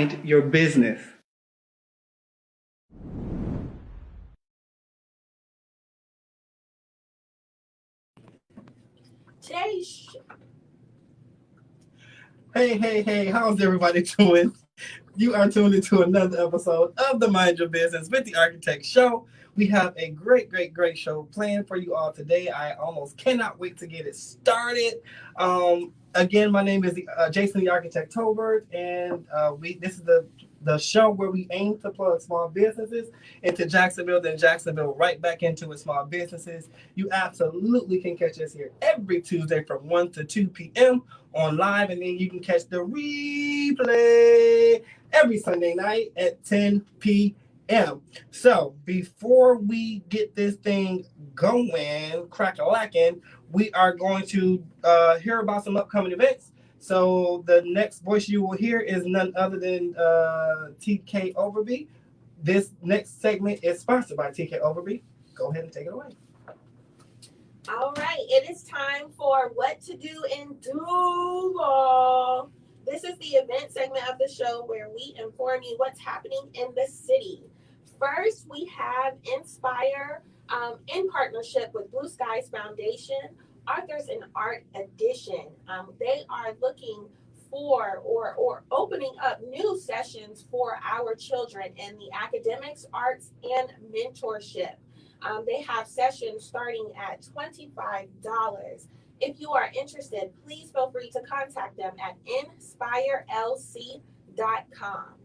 Mind Your Business. Hey, how's everybody doing? You are tuned into another episode of the Mind Your Business with the Architect Show. We have a great show planned for you all today. I almost cannot wait to get it started. Again, my name is Jason the Architect Tolbert, and this is the show where we aim to plug small businesses into Jacksonville, then Jacksonville right back into its small businesses. You absolutely can catch us here every Tuesday from 1 to 2 p.m. on live, and then you can catch the replay every Sunday night at 10 p.m. So before we get this thing going, crack-a-lacking, we are going to hear about some upcoming events. So the next voice you will hear is none other than TK Overby. This next segment is sponsored by TK Overby. Go ahead and take it away. All right, it is time for What to Do in Duval. This is the event segment of the show where we inform you what's happening in the city. First, we have Inspire in partnership with Blue Skies Foundation, Authors in Art Edition. They are looking for or opening up new sessions for our children in the academics, arts, and mentorship. They have sessions starting at $25. If you are interested, please feel free to contact them at inspirelc.com.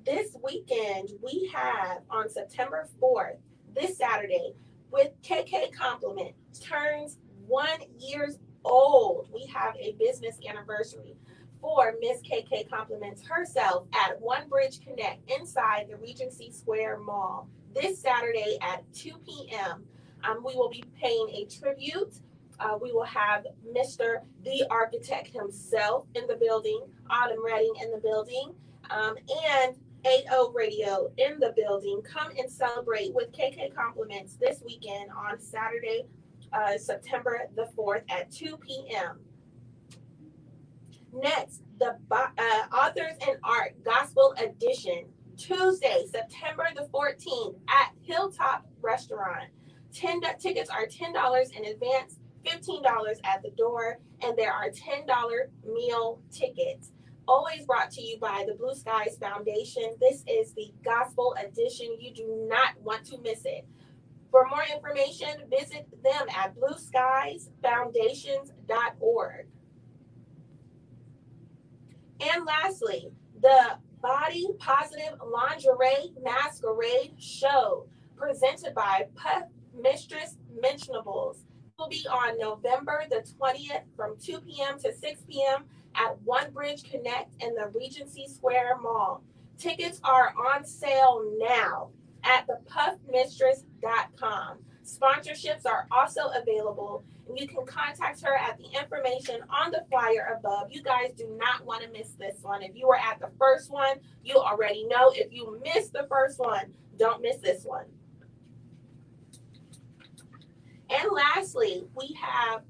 This weekend, we have on September 4th, this Saturday, with KK Compliment, turns 1 year old. We have a business anniversary for Miss KK Compliments herself at One Bridge Connect inside the Regency Square Mall this Saturday at 2 p.m. We will be paying a tribute. We will have Mr. The Architect himself in the building, Autumn Redding in the building, and 80 Radio in the building. Come and celebrate with KK Compliments this weekend on Saturday, September the 4th at 2 p.m. Next, the Authors in Art Gospel Edition, Tuesday, September the 14th at Hilltop Restaurant. Tickets are $10 in advance, $15 at the door, and there are $10 meal tickets. Always brought to you by the Blue Skies Foundation. This is the Gospel Edition. You do not want to miss it. For more information, visit them at blueskiesfoundations.org. And lastly, the Body Positive Lingerie Masquerade Show, presented by Puff Mistress Mentionables, will be on November the 20th from 2 p.m. to 6 p.m. at One Bridge Connect in the Regency Square Mall. Tickets are on sale now at thepuffmistress.com. Sponsorships are also available, and you can contact her at the information on the flyer above. You guys do not want to miss this one. If you were at the first one, you already know. If you missed the first one, don't miss this one. And lastly, we have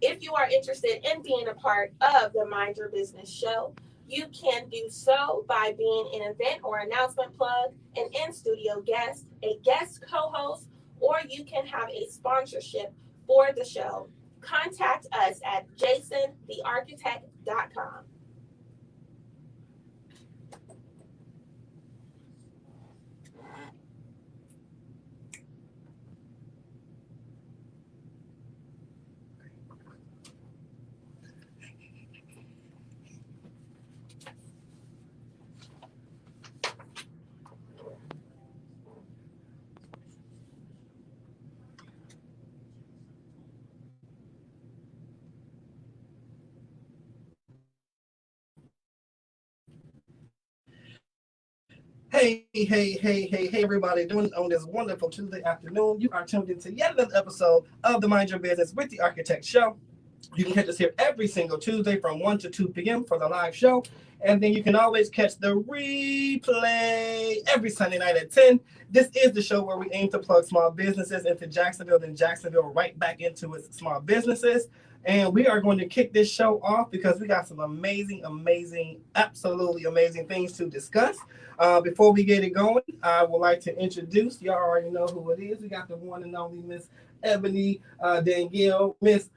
if you are interested in being a part of the Mind Your Business show, you can do so by being an event or announcement plug, an in-studio guest, a guest co-host, or you can have a sponsorship for the show. Contact us at jasonthearchitect.com. Hey, everybody, doing on this wonderful Tuesday afternoon. You are tuned into yet another episode of the Mind Your Business with the Architect Show. You can catch us here every single Tuesday from 1 to 2 p.m. for the live show. And then you can always catch the replay every Sunday night at 10. This is the show where we aim to plug small businesses into Jacksonville, then Jacksonville right back into its small businesses. And we are going to kick this show off because we got some absolutely amazing things to discuss. Before we get it going, I would like to introduce, y'all already know who it is. We got the one and only Miss Ebonee Danielle, Miss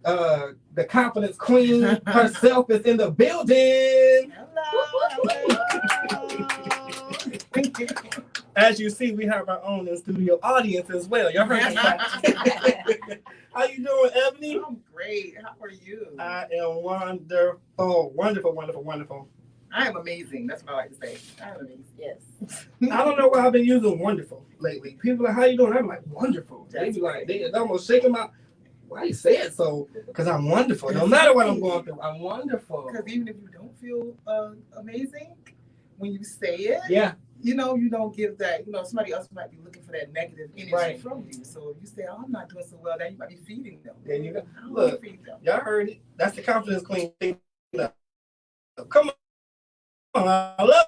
the confidence queen herself is in the building. Hello. As you see, we have our own in-studio audience as well. Y'all heard me. How you doing, Ebonee? I'm great. How are you? I am wonderful. Wonderful. I am amazing. That's what I like to say. I am amazing. Yes. I don't know why I've been using wonderful lately. People are like, how you doing? I'm like, wonderful. They be like, they almost shaking my, why you say it so? Because I'm wonderful. No matter what I'm going through, I'm wonderful. Because even if you don't feel amazing, when you say it, yeah, you don't give that, somebody else might be looking for that negative energy from you. So if you say, oh, I'm not doing so well, now you might be feeding them. There you go. I don't Look, feed them. y'all heard it. That's the confidence queen thing. Come on. I love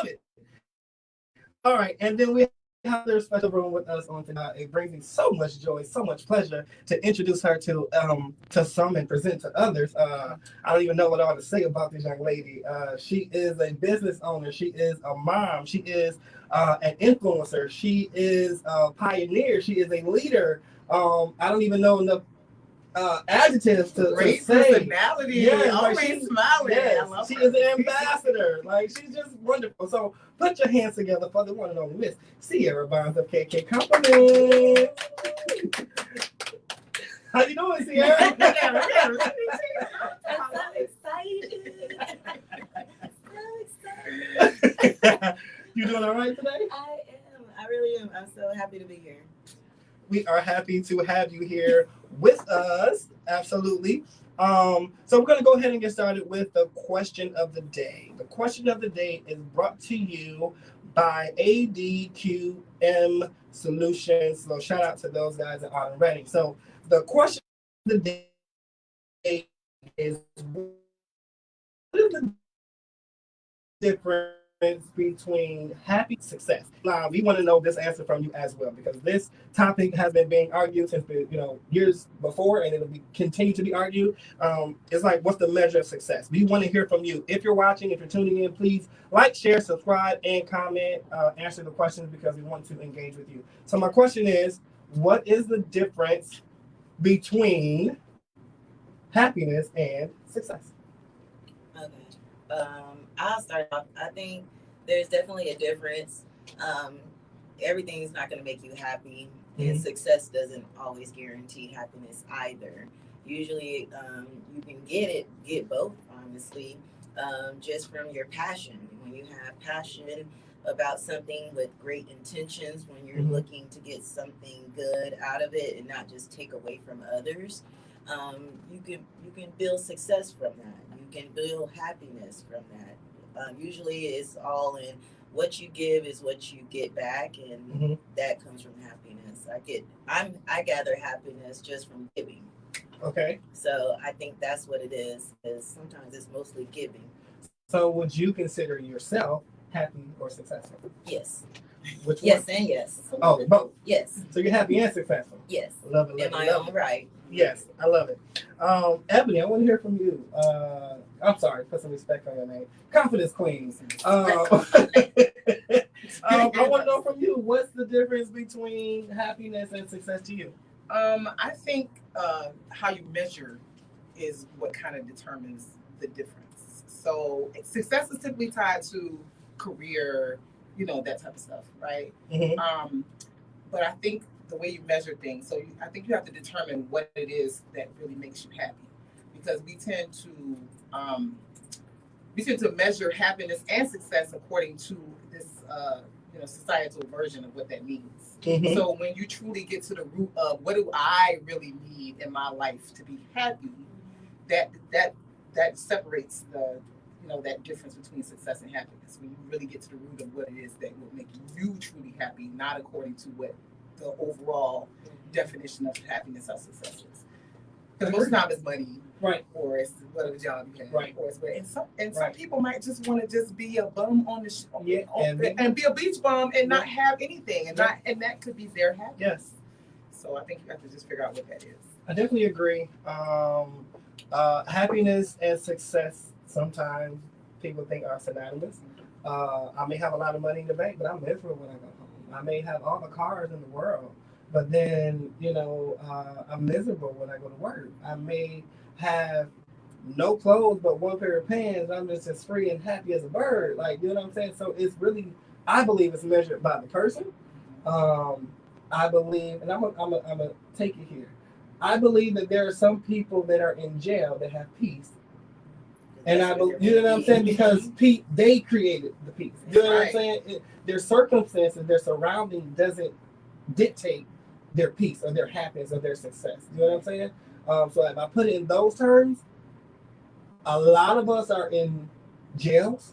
it. All right. And then we have their special room with us on tonight. It brings me so much joy, so much pleasure to introduce her to some and present to others. I don't even know what all to say about this young lady. She is a business owner. She is a mom. She is an influencer. She is a pioneer. She is a leader. I don't even know enough adjectives to Great say. personality. Yeah, Always like smiling. Yes, I love she her. is an ambassador. Like, she's just wonderful. So put your hands together for the one and only Miss Sierra Bonds of KK Compliment. How you doing, Sierra? I'm so excited. You doing all right today? I am. I really am. I'm so happy to be here. We are happy to have you here with us. Absolutely. So we're going to go ahead and get started with the question of the day. The question of the day is brought to you by ADQM Solutions. So shout out to those guys that are ready. So the question of the day is, what is the difference between happy success? Now, we want to know this answer from you as well, because this topic has been being argued since years before, and it'll continue to be argued. It's like, what's the measure of success? We want to hear from you. If you're watching, if you're tuning in, please like, share, subscribe, and comment. Answer the questions because we want to engage with you. So my question is, what is the difference between happiness and success? Okay. I'll start off. I think there's definitely a difference. Everything's not going to make you happy, and success doesn't always guarantee happiness either. Usually, you can get both, honestly, just from your passion. When you have passion about something with great intentions, when you're looking to get something good out of it and not just take away from others, you can build success from that. You can build happiness from that. Usually, it's all in what you give is what you get back, and that comes from happiness. I gather happiness just from giving. Okay. So I think that's what it is. Because sometimes it's mostly giving. So would you consider yourself happy or successful? Yes. Which one? Yes and yes. Oh, both. Yes. So you're happy and successful. Yes. Love it. In my own right. Yes, I love it. Ebonee, I want to hear from you. I'm sorry, put some respect on your name. Confidence Queen. I want to know from you, what's the difference between happiness and success to you? I think how you measure is what kind of determines the difference. So success is typically tied to career, that type of stuff, right? But I think the way you measure things, I think you have to determine what it is that really makes you happy, because we tend to measure happiness and success according to this societal version of what that means. So when you truly get to the root of what do I really need in my life to be happy, that separates the that difference between success and happiness. When you really get to the root of what it is that will make you truly happy, not according to what the overall definition of happiness or success is. Because most of the time it's money, right? Or it's whatever job you have, right? Or it's some people might just want to just be a bum on the and be a beach bum and not have anything, and that could be their happiness. Yes. So I think you have to just figure out what that is. I definitely agree. Happiness and success sometimes people think are synonymous. I may have a lot of money in the bank, but I'm miserable when I go home. I may have all the cars in the world, but then I'm miserable when I go to work. I may have no clothes but one pair of pants. I'm just as free and happy as a bird. Like, you know what I'm saying? So it's really, I believe it's measured by the person. Um, I believe, and I'm a take it here. I believe that there are some people that are in jail that have peace, and you know what I'm saying, because they created the peace. You know what I'm saying? Their circumstances, their surrounding doesn't dictate their peace or their happiness or their success. You know what I'm saying? So if I put it in those terms, a lot of us are in jails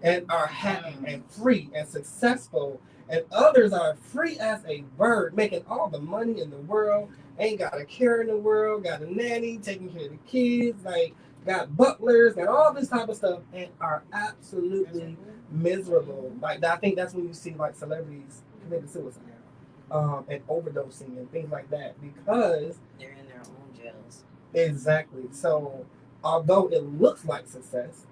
and are happy and free and successful, and others are free as a bird, making all the money in the world, ain't got a care in the world, got a nanny, taking care of the kids, like got butlers, got all this type of stuff, and are absolutely miserable. Like I think that's when you see like celebrities committing suicide, and overdosing and things like that, because they're in their own jails. Exactly. So although it looks like success,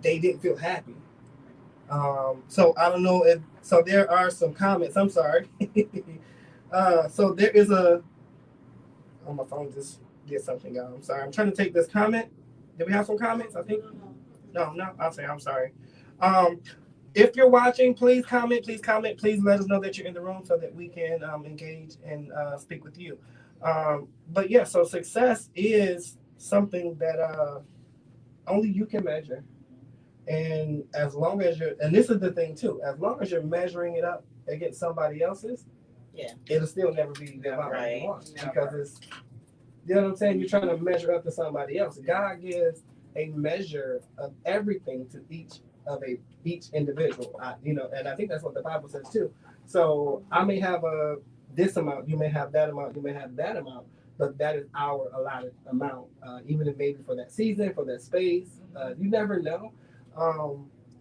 they didn't feel happy. So I don't know if so. There are some comments. I'm sorry. So there is a. Oh, my phone just did something, y'all. I'm sorry. I'm trying to take this comment. Did we have some comments? I think. No. I'll say I'm sorry. If you're watching, please comment. Please comment. Please let us know that you're in the room so that we can engage and speak with you. But yeah, so success is something that only you can measure. And as long as and this is the thing too, as long as you're measuring it up against somebody else's, it'll still never be the amount that you want. Because it's, you know what I'm saying? You're trying to measure up to somebody else. God gives a measure of everything to each individual. And I think that's what the Bible says too. So I may have this amount, you may have that amount, you may have that amount, but that is our allotted amount. Even if maybe for that season, for that space, you never know.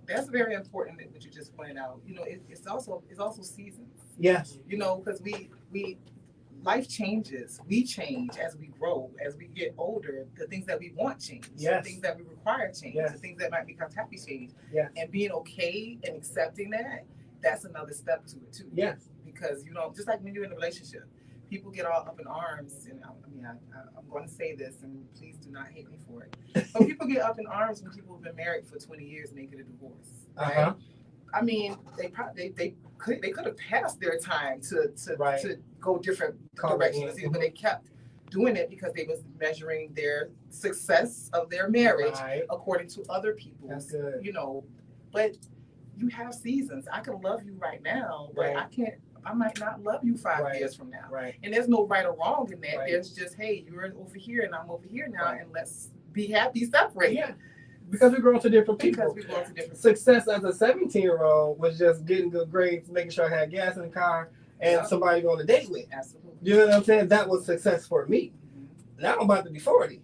That's very important that what you just pointed out. It's also seasons. Yes. Because we life changes. We change as we grow, as we get older. The things that we want change. Yes. The things that we require change. Yes. The things that might become happy change. Yes. And being okay and accepting that's another step to it too. Yes. Because just like when you're in a relationship, people get all up in arms, and I'm going to say this, and please do not hate me for it. But people get up in arms when people have been married for 20 years and they get a divorce. Right? Uh-huh. I mean, they could have passed their time to go different directions, but they kept doing it because they was measuring their success of their marriage according to other people's. That's good. But you have seasons. I can love you right now, but I might not love you 5 years from now. Right. And there's no right or wrong in that. Right. There's just, hey, you're over here and I'm over here now, and let's be happy separate. Yeah. Because we're growing to different people. Success as a 17-year-old was just getting good grades, making sure I had gas in the car, and somebody to go on a date with. Absolutely. You know what I'm saying? That was success for me. Now I'm about to be 40.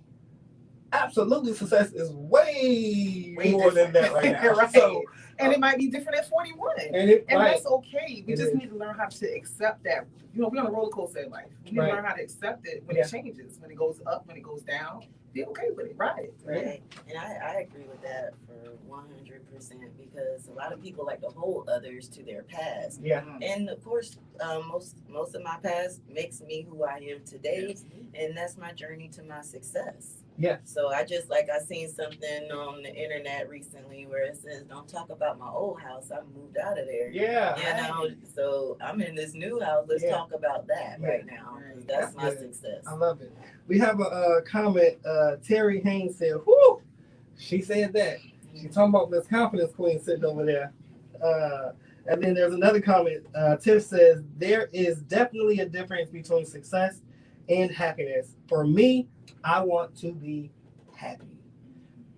Absolutely, success is way more than that right now. Right. So, and it might be different at 41. And that's okay. We just need to learn how to accept that. We're on a roller coaster in life. We need to learn how to accept it when it changes, when it goes up, when it goes down. Be okay with it, right? And I agree with that for 100% because a lot of people like to hold others to their past. Yeah. And of course, most of my past makes me who I am today, and that's my journey to my success. Yeah. So I seen something on the internet recently where it says, "Don't talk about my old house. I moved out of there." Yeah. So I'm in this new house. Let's talk about that right now. That's my success. I love it. We have a comment. Terry Haynes said, "Whoo!" She said that. She's talking about this confidence queen sitting over there. And then there's another comment. Tiff says, "There is definitely a difference between success and happiness. For me, I want to be happy."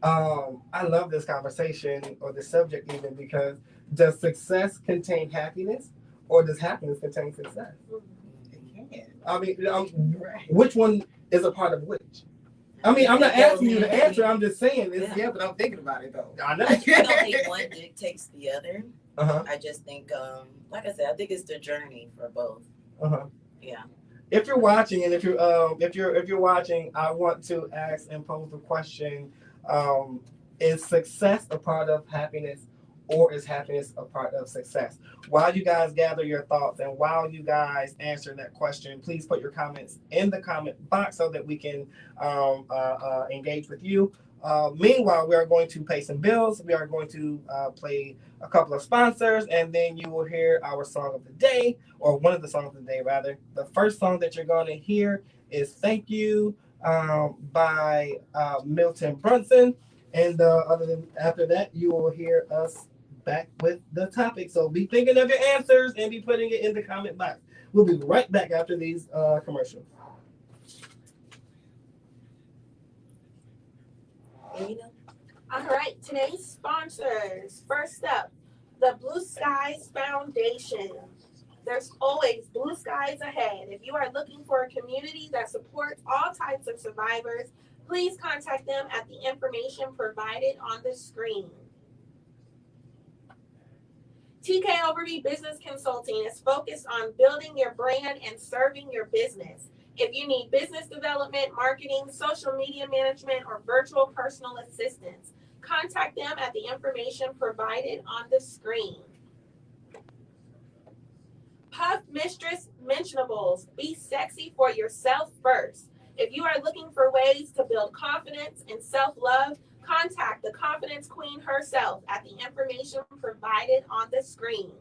I love this conversation or the subject even because does success contain happiness or does happiness contain success? It can. I mean, which one is a part of which? I mean, I'm not asking you to answer. I'm just saying this. Yeah, but I'm thinking about it though. I know. I don't think one dictates the other. Uh-huh. I just think, like I said, I think it's the journey for both. Uh-huh. Yeah. if you're watching, and if you're watching, I want to ask and pose the question: is success a part of happiness, or is happiness a part of success? While you guys gather your thoughts and while you guys answer that question, please put your comments in the comment box so that we can engage with you. Meanwhile, we are going to pay some bills. We are going to play a couple of sponsors, and then you will hear our song of the day, or one of the songs of the day, rather. The first song that you're going to hear is Thank You by Milton Brunson. And other than after that, you will hear us back with the topic. So be thinking of your answers and be putting it in the comment box. We'll be right back after these commercials. All right, today's sponsors. First up, the Blue Skies Foundation. There's always blue skies ahead. If you are looking for a community that supports all types of survivors, please contact them at the information provided on the screen. TK Overby Business Consulting is focused on building your brand and serving your business. If you need business development, marketing, social media management, or virtual personal assistance, contact them at the information provided on the screen. Puff Mistress Mentionables. Be sexy for yourself first. If you are looking for ways to build confidence and self-love, contact the Confidence Queen herself at the information provided on the screen.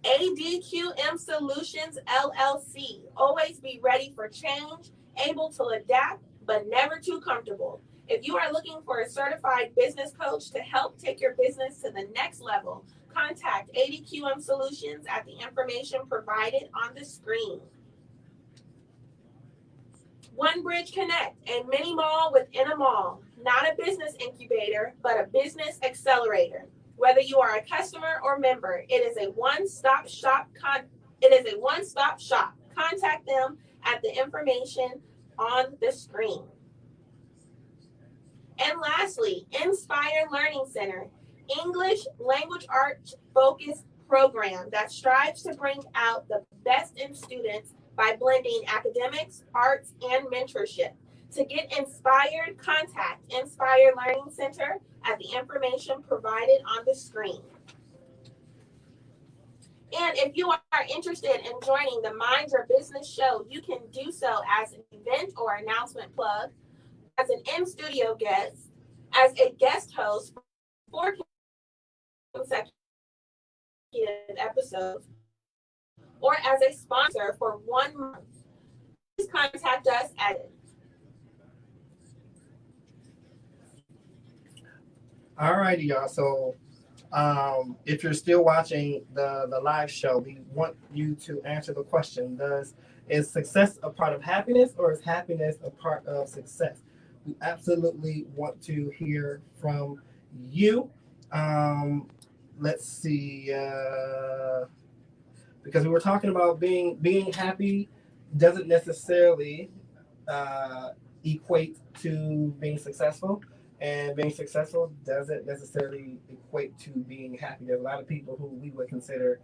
ADQM Solutions LLC. Always be ready for change, able to adapt, but never too comfortable. If you are looking for a certified business coach to help take your business to the next level, contact ADQM Solutions at the information provided on the screen. One Bridge Connect, a mini mall within a mall. Not a business incubator, but a business accelerator. Whether you are a customer or member, it is a one-stop shop. Contact them at the information on the screen. And lastly, Inspire Learning Center, English language arts focused program that strives to bring out the best in students by blending academics, arts, and mentorship. To get inspired, contact Inspire Learning Center at the information provided on the screen. And if you are interested in joining the Mind Your Business show, you can do so as an event or announcement plug, as an in-studio guest, as a guest host for consecutive episodes, or as a sponsor for 1 month. Please contact us at Alrighty, y'all. So if you're still watching the live show, we want you to answer the question: is success a part of happiness, or is happiness a part of success? We absolutely want to hear from you. Let's see, because we were talking about being happy doesn't necessarily equate to being successful. And being successful doesn't necessarily equate to being happy. There's a lot of people who we would consider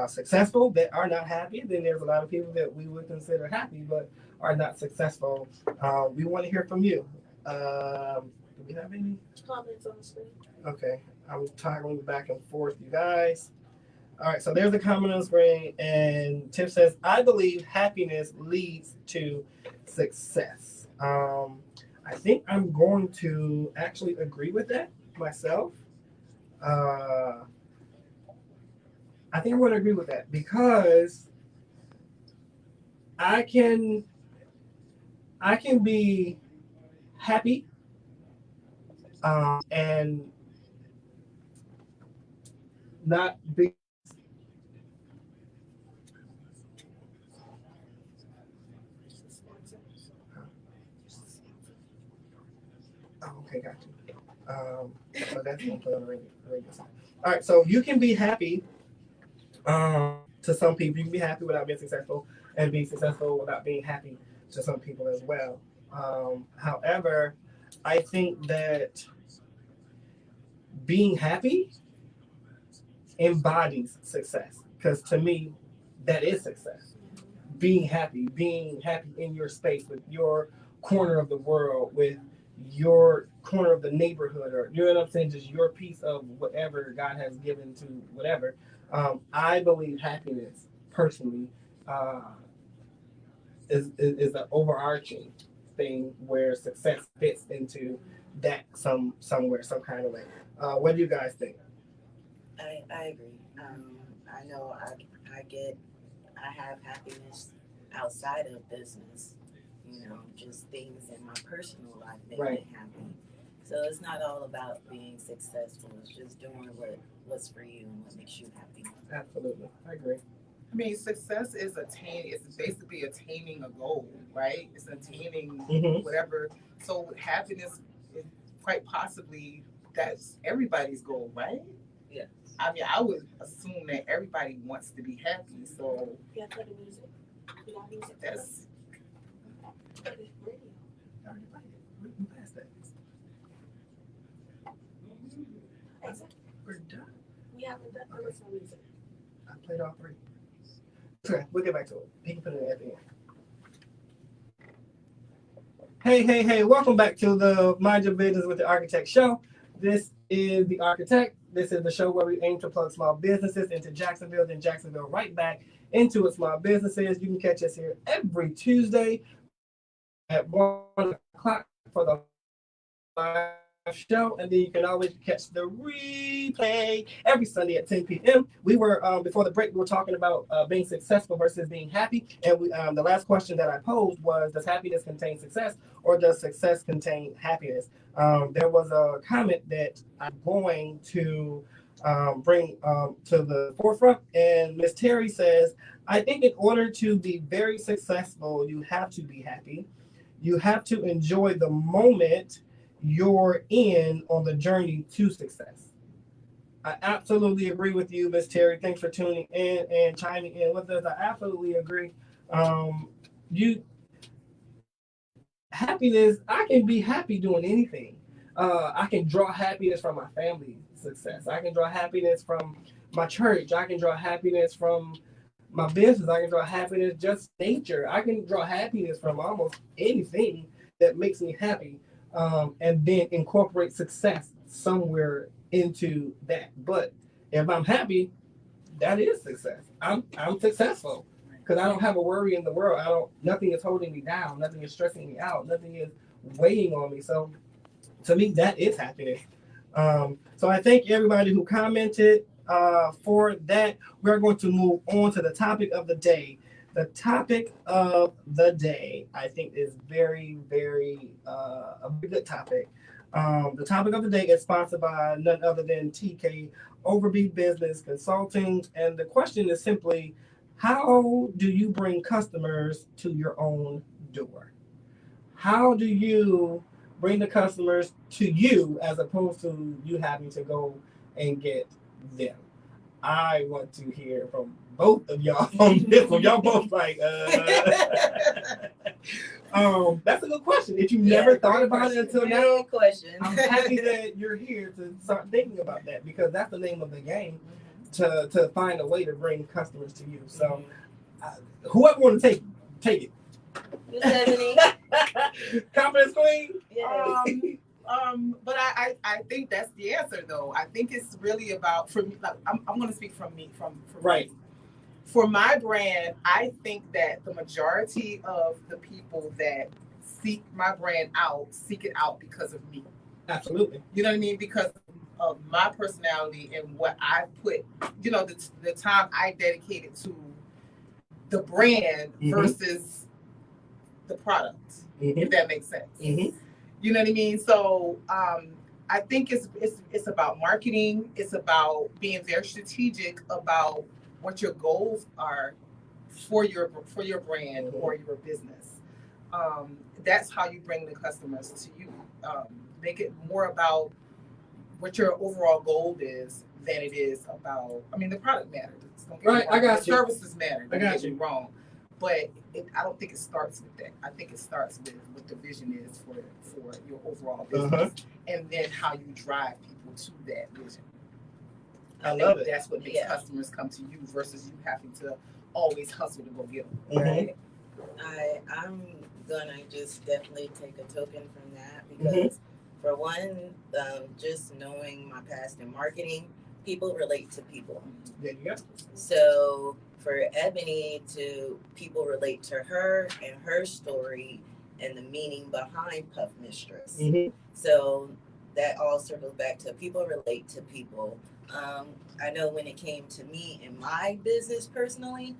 successful that are not happy. Then there's a lot of people that we would consider happy but are not successful. We want to hear from you. Do we have any comments on the screen. Okay, I'm toggling back and forth, you guys. All right, so there's a comment on the screen, and Tiff says, "I believe happiness leads to success." I think I'm going to actually agree with that myself. I think I'm going to agree with that because I can be happy and not be. Oh, okay, got you. So that's going to put on the radio side. All right, so you can be happy. To some people, you can be happy without being successful, and be successful without being happy to some people as well. However, I think that being happy embodies success, because to me, that is success. Being happy in your space with your corner of the world, with your corner of the neighborhood, or you know what I'm saying, just your piece of whatever God has given to whatever. I believe happiness personally uh, is an overarching thing where success fits into that somewhere, some kind of way. What do you guys think? I agree. I know I have happiness outside of business. You know, just things in my personal life make Right. me happy. So it's not all about being successful. It's just doing what's for you and what makes you happy. Absolutely, I agree. I mean, success is attaining. It's basically attaining a goal, right? It's attaining Mhm. whatever. So happiness is quite possibly that's everybody's goal, right? Yeah. I mean, I would assume that everybody wants to be happy. So Yeah, play the music. We got music. that's We passed that. Exit. We're done. We haven't done the listen to music. I played all three. Okay, we'll get back to it. He can put it at the end. Hey, welcome back to the Mind Your Business with the Architect show. This is the Architect. This is the show where we aim to plug small businesses into Jacksonville, then Jacksonville right back into its small businesses. You can catch us here every Tuesday at 1 o'clock for the live show, and then you can always catch the replay every Sunday at 10 p.m. We were before the break, we were talking about being successful versus being happy, and the last question that I posed was, does happiness contain success, or does success contain happiness? There was a comment that I'm going to bring to the forefront, and Miss Terry says, I think in order to be very successful, you have to be happy. You have to enjoy the moment you're in on the journey to success. I absolutely agree with you, Miss Terry. Thanks for tuning in and chiming in with us. I absolutely agree. You happiness, I can be happy doing anything. I can draw happiness from my family success. I can draw happiness from my church. I can draw happiness from my business. I can draw happiness just nature. I can draw happiness from almost anything that makes me happy, and then incorporate success somewhere into that. But if I'm happy, that is success. I'm successful because I don't have a worry in the world. Nothing is holding me down. Nothing is stressing me out. Nothing is weighing on me. So to me, that is happiness. So I thank everybody who commented for that. We're going to move on to the topic of the day. The topic of the day, I think, is very, very a very good topic. The topic of the day is sponsored by none other than TK Overby Business Consulting, and the question is simply, how do you bring customers to your own door? How do you bring the customers to you as opposed to you having to go and get them? I want to hear from both of y'all on this one. Y'all both like, that's a good question. If you never thought about it until now, Question. I'm happy that you're here to start thinking about that, because that's the name of the game, to find a way to bring customers to you. So, whoever want to take it. Ebonee. Confidence queen. Yes. But I think that's the answer though. I think it's really about, for me, like, I'm going to speak from me, from Right. me. For my brand, I think that the majority of the people that seek my brand out seek it out because of me. Absolutely. You know what I mean? Because of my personality and what I put, the time I dedicated to the brand versus the product, if that makes sense. You know what I mean? So I think it's about marketing. It's about being very strategic about what your goals are for your brand or your business. That's how you bring the customers to you. Make it more about what your overall goal is than it is about. I mean, the product matters. Right, I got the you. Services matter. I got you. Wrong, but I don't think it starts with that. I think it starts with what the vision is for your overall business, and then how you drive people to that vision. I love it. That's what makes customers come to you versus you having to always hustle to go get them. Right. I'm gonna just definitely take a token from that because, for one, just knowing my past in marketing, people relate to people. There you go. So for Ebony to people relate to her and her story and the meaning behind Puff Mistress. So that all circles back to people relate to people. I know when it came to me in my business personally,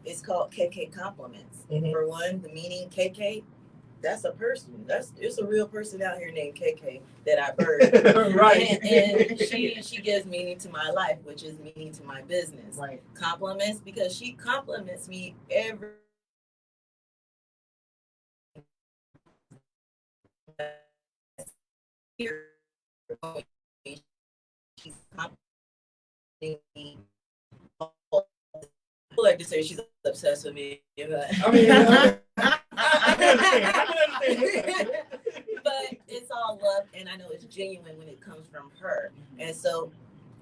it's called KK Compliments. For one, the meaning KK, that's a person. There's a real person out here named KK that I birthed. Right. And she gives meaning to my life, which is meaning to my business. Right. Compliments because she compliments me every year. She's complimenting me. I like to say she's obsessed with me. But I mean, I can understand. But it's all love, and I know it's genuine when it comes from her. And so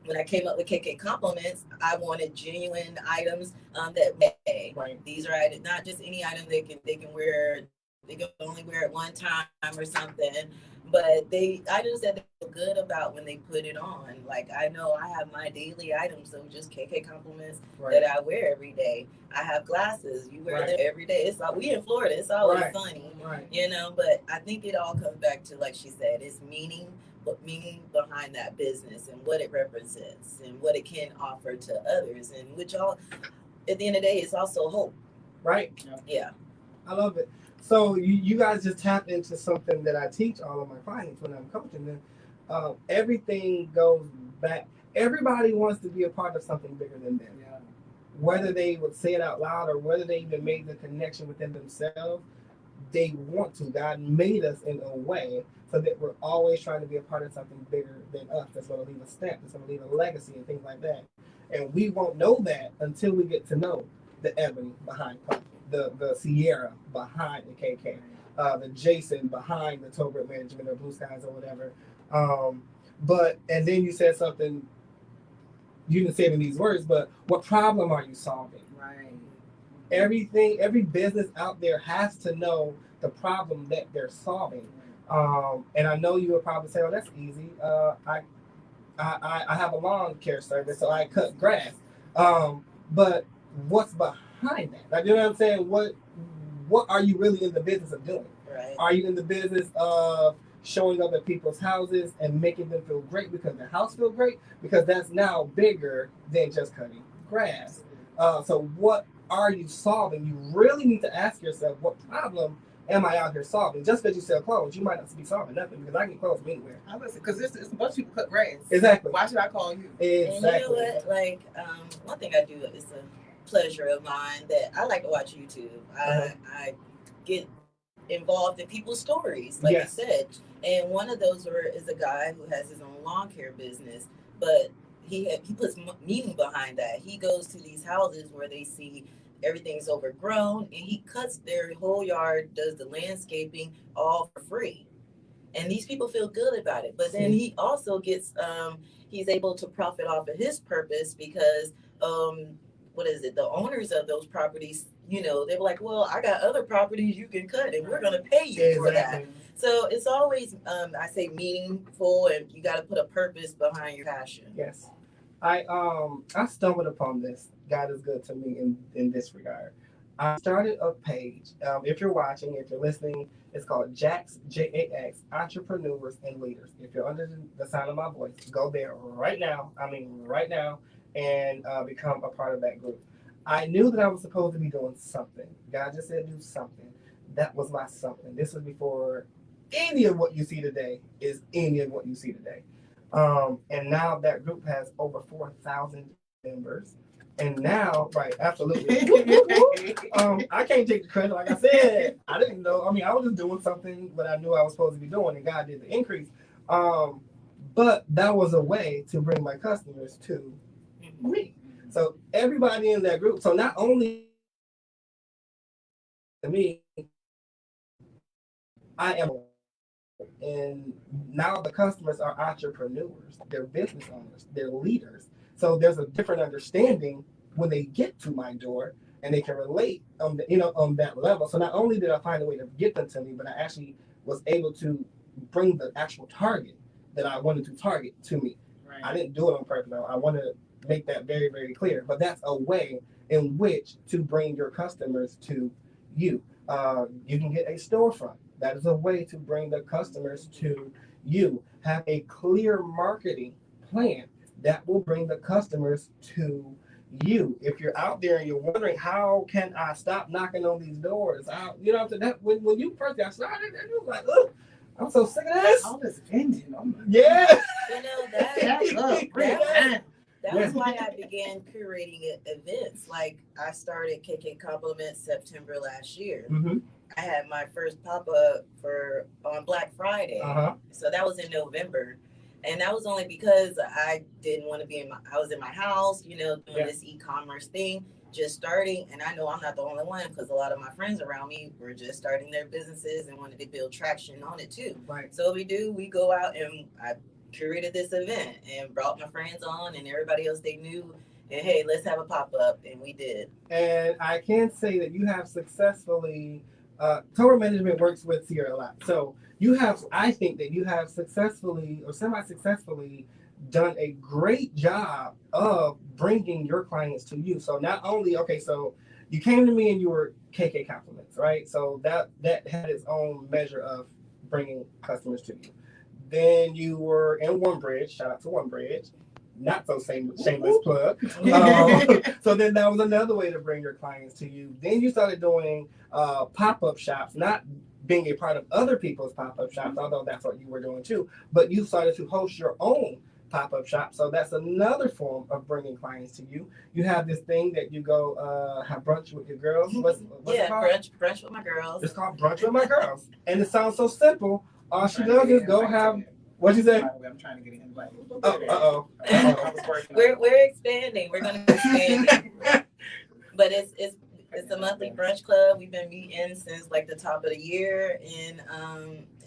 when I came up with KK Compliments, I wanted genuine items that Right. These are items, not just any item they can wear. They can only wear it one time or something. But items that they feel good about when they put it on. Like I know I have my daily items, so just KK Compliments that I wear every day. I have glasses. You wear them every day. It's like we in Florida. It's always sunny. Right. You know, but I think it all comes back to, like she said, it's meaning behind that business and what it represents and what it can offer to others, and which all at the end of the day it's also hope. Right. Yeah. I love it. So you guys just tapped into something that I teach all of my clients when I'm coaching them. Everything goes back. Everybody wants to be a part of something bigger than them. Yeah. Whether they would say it out loud or whether they even made the connection within themselves, they want to. God made us in a way so that we're always trying to be a part of something bigger than us. That's going to leave a stamp. That's going to leave a legacy and things like that. And we won't know that until we get to know the Ebony behind Puff, the Sierra behind the KK, the Jason behind the Tobert Management or Blue Skies or whatever. And then you said something, you didn't say it in these words, but what problem are you solving? Right. Every business out there has to know the problem that they're solving. And I know you would probably say, "Oh, that's easy. I have a lawn care service, so I cut grass." But what's behind that? Like, you know what I'm saying? What are you really in the business of doing? Right. Are you in the business of showing up at people's houses and making them feel great because the house feels great? Because that's now bigger than just cutting grass. So what are you solving? You really need to ask yourself, what problem am I out here solving? Just because you sell clothes, you might not be solving nothing because I can clothes from anywhere. I listen, because it's a bunch of people cut grass. Exactly. Why should I call you? Exactly. And you know what? Like, one thing I do is a pleasure of mine that I like to watch YouTube. I get involved in people's stories, like you said. And one of those is a guy who has his own lawn care business, but he puts meaning behind that. He goes to these houses where they see everything's overgrown, and he cuts their whole yard, does the landscaping all for free. And these people feel good about it. But then he also gets, he's able to profit off of his purpose because, the owners of those properties, they were like, well, I got other properties you can cut and we're going to pay you for that. So it's always, I say, meaningful, and you got to put a purpose behind your passion. Yes. I stumbled upon this. God is good to me in this regard. I started a page. If you're watching, if you're listening, it's called JAX, JAX, Entrepreneurs and Leaders. If you're under the sound of my voice, go there right now. I mean, right now, and become a part of that group. I knew that I was supposed to be doing something. God just said do something. That was my something. This was before any of what you see today is any of what you see today. And now that group has over 4,000 members. And now, right, absolutely. I can't take the credit. Like I said, I didn't know. I mean, I was just doing something that I knew I was supposed to be doing, and God did the increase. But that was a way to bring my customers to me. So everybody in that group, so not only me, I am, and now the customers are entrepreneurs, they're business owners, they're leaders. So there's a different understanding when they get to my door and they can relate on on that level. So not only did I find a way to get them to me, but I actually was able to bring the actual target that I wanted to target to me. Right. I didn't do it on purpose. I want to make that very, very clear. But that's a way in which to bring your customers to you. You can get a storefront. That is a way to bring the customers to you. Have a clear marketing plan that will bring the customers to you. If you're out there and you're wondering how can I stop knocking on these doors, you know, that when you first got started, and you was like, ugh, I'm so sick of this. All this vending. Oh my Yeah. You know that was why I began curating events. Like I started KK Compliments September last year. Mm-hmm. I had my first pop-up on Black Friday. Uh-huh. So that was in November. And that was only because I didn't want to be I was in my house, you know, doing this e-commerce thing, just starting. And I know I'm not the only one because a lot of my friends around me were just starting their businesses and wanted to build traction on it too. Right. So we go out and I curated this event and brought my friends on and everybody else they knew. And hey, let's have a pop-up. And we did. And I can say that you have successfully, Torah Management works with Sierra a lot. So I think that you have successfully or semi-successfully done a great job of bringing your clients to you. So not only, so you came to me and you were KK Compliments, right? So that had its own measure of bringing customers to you. Then you were in OneBridge, shout out to OneBridge. Not so shameless plug. So then that was another way to bring your clients to you. Then you started doing pop-up shops, not being a part of other people's pop-up shops, although that's what you were doing too. But you started to host your own pop-up shop. So that's another form of bringing clients to you. You have this thing that you go have brunch with your girls. What's it called? brunch with my girls. It's called Brunch with My Girls. And it sounds so simple. All she does is go have... What'd you say? I'm trying to get an invite. We're expanding. We're going to be expanding. But it's a monthly brunch club. We've been meeting since like the top of the year, and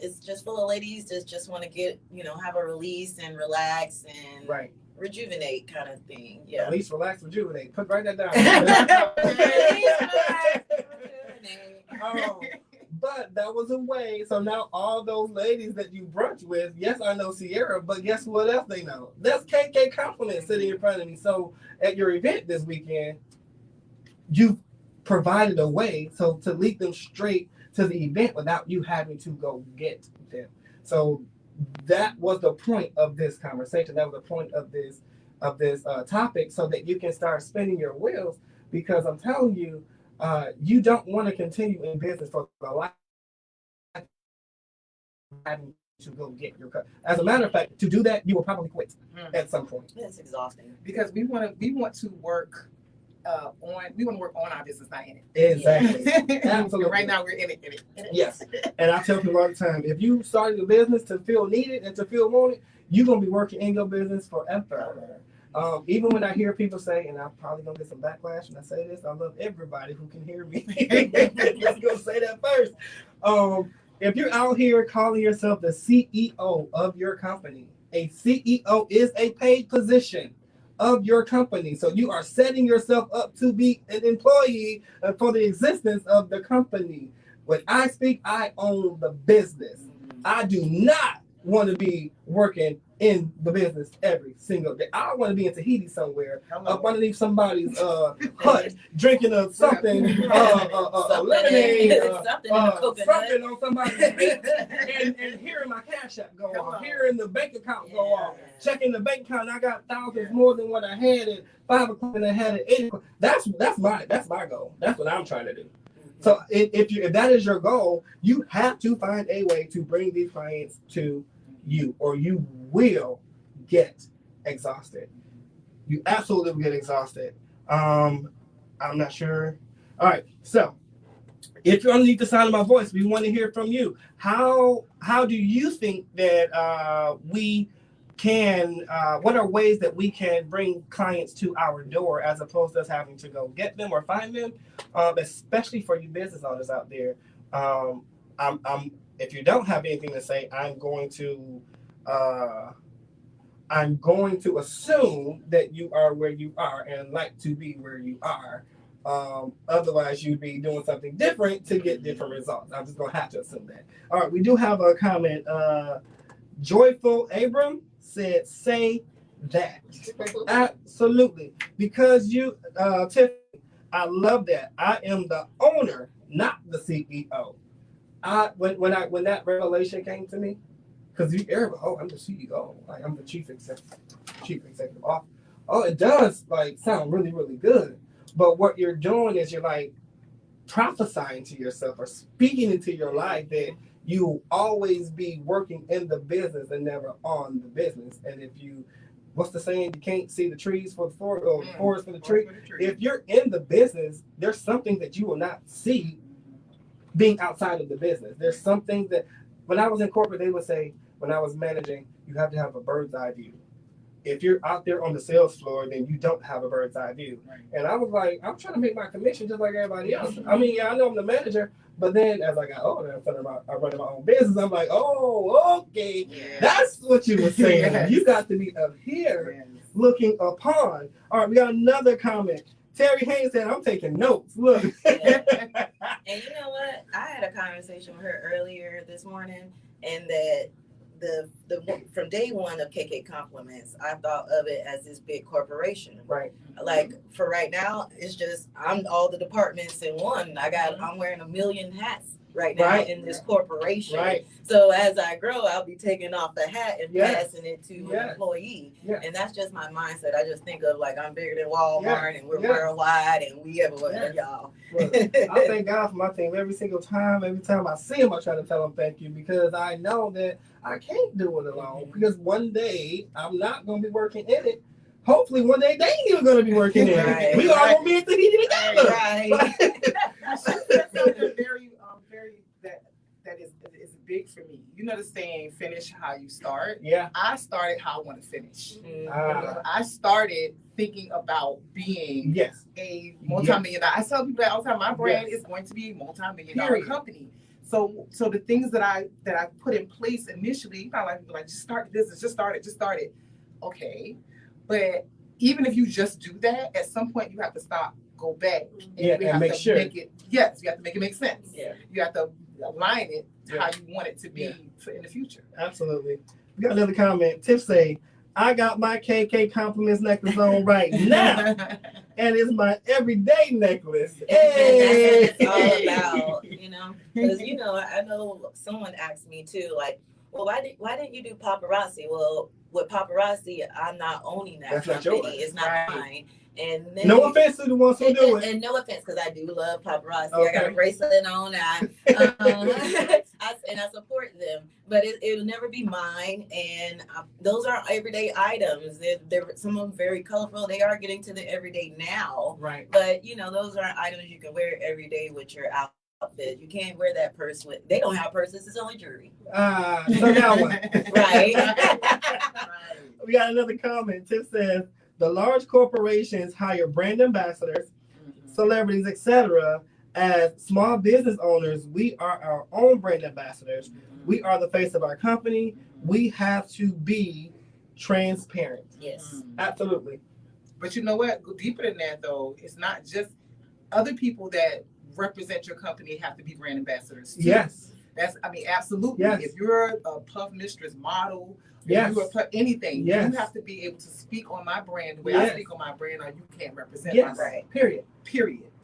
it's just full of ladies that just want to get, have a release and relax and rejuvenate kind of thing. Yeah. At least relax, rejuvenate. Write that down. But that was a way. So now all those ladies that you brunch with, yes, I know Sierra, but guess what else they know? That's KK Compliments sitting in front of me. So at your event this weekend, you provided a way to lead them straight to the event without you having to go get them. So that was the point of this conversation. That was the point of this topic, so that you can start spinning your wheels. Because I'm telling you, you don't want to continue in business for the life having to go get your cut. As a matter of fact, to do that, you will probably quit at some point. It's exhausting because we want to work on our business, not in it. Exactly. Absolutely. Right now we're in it. Yes. And I tell people all the time, if you started a business to feel needed and to feel wanted, you're gonna be working in your business forever. Even when I hear people say, and I'm probably gonna get some backlash when I say this, I love everybody who can hear me. Let's go say that first. If you're out here calling yourself the CEO of your company, a CEO is a paid position of your company. So you are setting yourself up to be an employee for the existence of the company. When I speak, I own the business. I do not want to be working in the business every single day. I want to be in Tahiti somewhere, up underneath somebody's hut, drinking something, a lemonade, something on somebody's feet, and hearing my cash app go off, hearing the bank account go off, checking the bank account. I got thousands more than what I had at 5 o'clock and I had at 8 o'clock. That's my goal. That's what I'm trying to do. So if that is your goal, you have to find a way to bring these clients to you, or you will get exhausted. You absolutely will get exhausted. I'm not sure. All right, so if you're underneath the sound of my voice, we want to hear from you. How do you think that we can? What are ways that we can bring clients to our door as opposed to us having to go get them or find them? Especially for you business owners out there. If you don't have anything to say, I'm going to I'm going to assume that you are where you are and like to be where you are. Otherwise, you'd be doing something different to get different results. I'm just going to have to assume that. All right, we do have a comment. Joyful Abram said, say that. Absolutely. Because you, Tiffany, I love that. I am the owner, not the CEO. When that revelation came to me, because I'm the CEO, like I'm the chief executive officer. Oh, it does like sound really, really good. But what you're doing is you're like prophesying to yourself or speaking into your life that you will always be working in the business and never on the business. And if you, what's the saying? You can't see the trees for the forest, or the forest for the tree. If you're in the business, there's something that you will not see being outside of the business. There's some things that when I was in corporate, they would say, when I was managing, you have to have a bird's eye view. If you're out there on the sales floor, then you don't have a bird's eye view. Right. And I was like, I'm trying to make my commission just like everybody else. I mean, yeah, I know I'm the manager, but then as I got older, I run my own business. I'm like, oh, okay, that's what you were saying. Yes. You got to be up here looking upon. All right, we got another comment. Terry Haynes said, I'm taking notes. Look. And you know what? I had a conversation with her earlier this morning, and that the from day one of KK Compliments, I thought of it as this big corporation. Right. Like for right now, it's just I'm all the departments in one. I'm wearing a million hats right now in this corporation. Right. So as I grow, I'll be taking off the hat and passing it to an employee. Yes. And that's just my mindset. I just think of like I'm bigger than Walmart and we're worldwide and we everywhere, y'all. Well, I thank God for my team every single time. Every time I see them, I try to tell them thank you because I know that I can't do it alone. Because one day I'm not going to be working in it. Hopefully one day they ain't even going to be working in it. We all going to be in the together. Something very that is big for me. You know the saying, finish how you start? Yeah. I started how I want to finish. I started thinking about being a multi-million-dollar. I tell people that all the time, my brand is going to be a multi-million-dollar company. So the things that I put in place initially, I like people like, just start the business, just start it. Okay. But even if you just do that, at some point you have to stop, go back, and make sure. Make it, you have to make it make sense. Yeah. You have to align it to how you want it to be in the future. Absolutely. We got another comment. Tiff say, I got my KK Compliments necklace on right now. And it's my everyday necklace. Hey. That's what it's all about, you know? Because, you know, I know someone asked me too, like, well, why didn't you do paparazzi? Well, with paparazzi, I'm not owning that company. It's not mine. And then no offense to the ones who do it. And no offense, because I do love paparazzi. Okay. I got a bracelet on. I support them, but it'll never be mine. And those are everyday items. They're some of them very colorful. They are getting to the everyday now. Right. But you know, those aren't items you can wear every day with your outfit. You can't wear that purse with. They don't have purses. It's only jewelry. So now what? Right. We got another comment. Tiff says, the large corporations hire brand ambassadors, celebrities, etc. As small business owners, we are our own brand ambassadors. We are the face of our company. We have to be transparent. Yes. Absolutely. But you know what? Go deeper than that, though. It's not just other people that represent your company have to be brand ambassadors, too. Yes. Absolutely. Yes. If you're a Puff Mistress model, if you're anything, you have to be able to speak on my brand the way I speak on my brand, or you can't represent my brand. Period.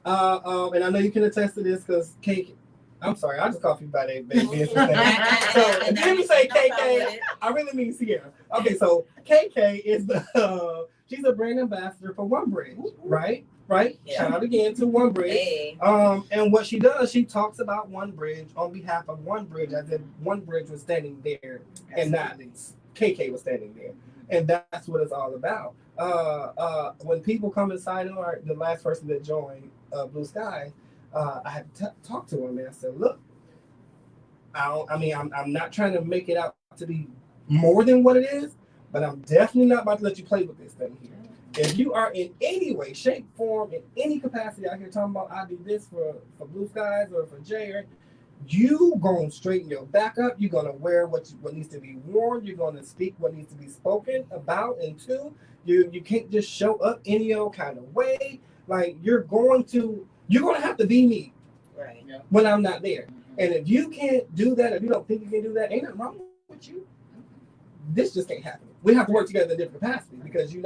And I know you can attest to this because Cake. I'm sorry, I just called you by their business name. So if you say KK, I really mean Sierra. Okay, so KK is she's a brand ambassador for One Bridge, right? Yeah. Shout out again to One Bridge. Hey. And what she does, she talks about One Bridge on behalf of One Bridge, as if One Bridge was standing there and not KK was standing there. And that's what it's all about. When people come and sign on, the last person that joined Blue Sky, I had to talk to him and I said, look, I'm not trying to make it out to be more than what it is, but I'm definitely not about to let you play with this thing here. If you are in any way, shape, form, in any capacity out here talking about I do this for Blue Skies or for Jay, You gonna straighten your back up. You're gonna wear what needs to be worn. You're gonna speak what needs to be spoken about and to. You can't just show up any old kind of way. Like you're gonna have to be me Right. Yeah. when I'm not there. And if you can't do that, if you don't think you can do that, ain't nothing wrong with you. This just can't happen. We have to work together in a different capacity because that's what you're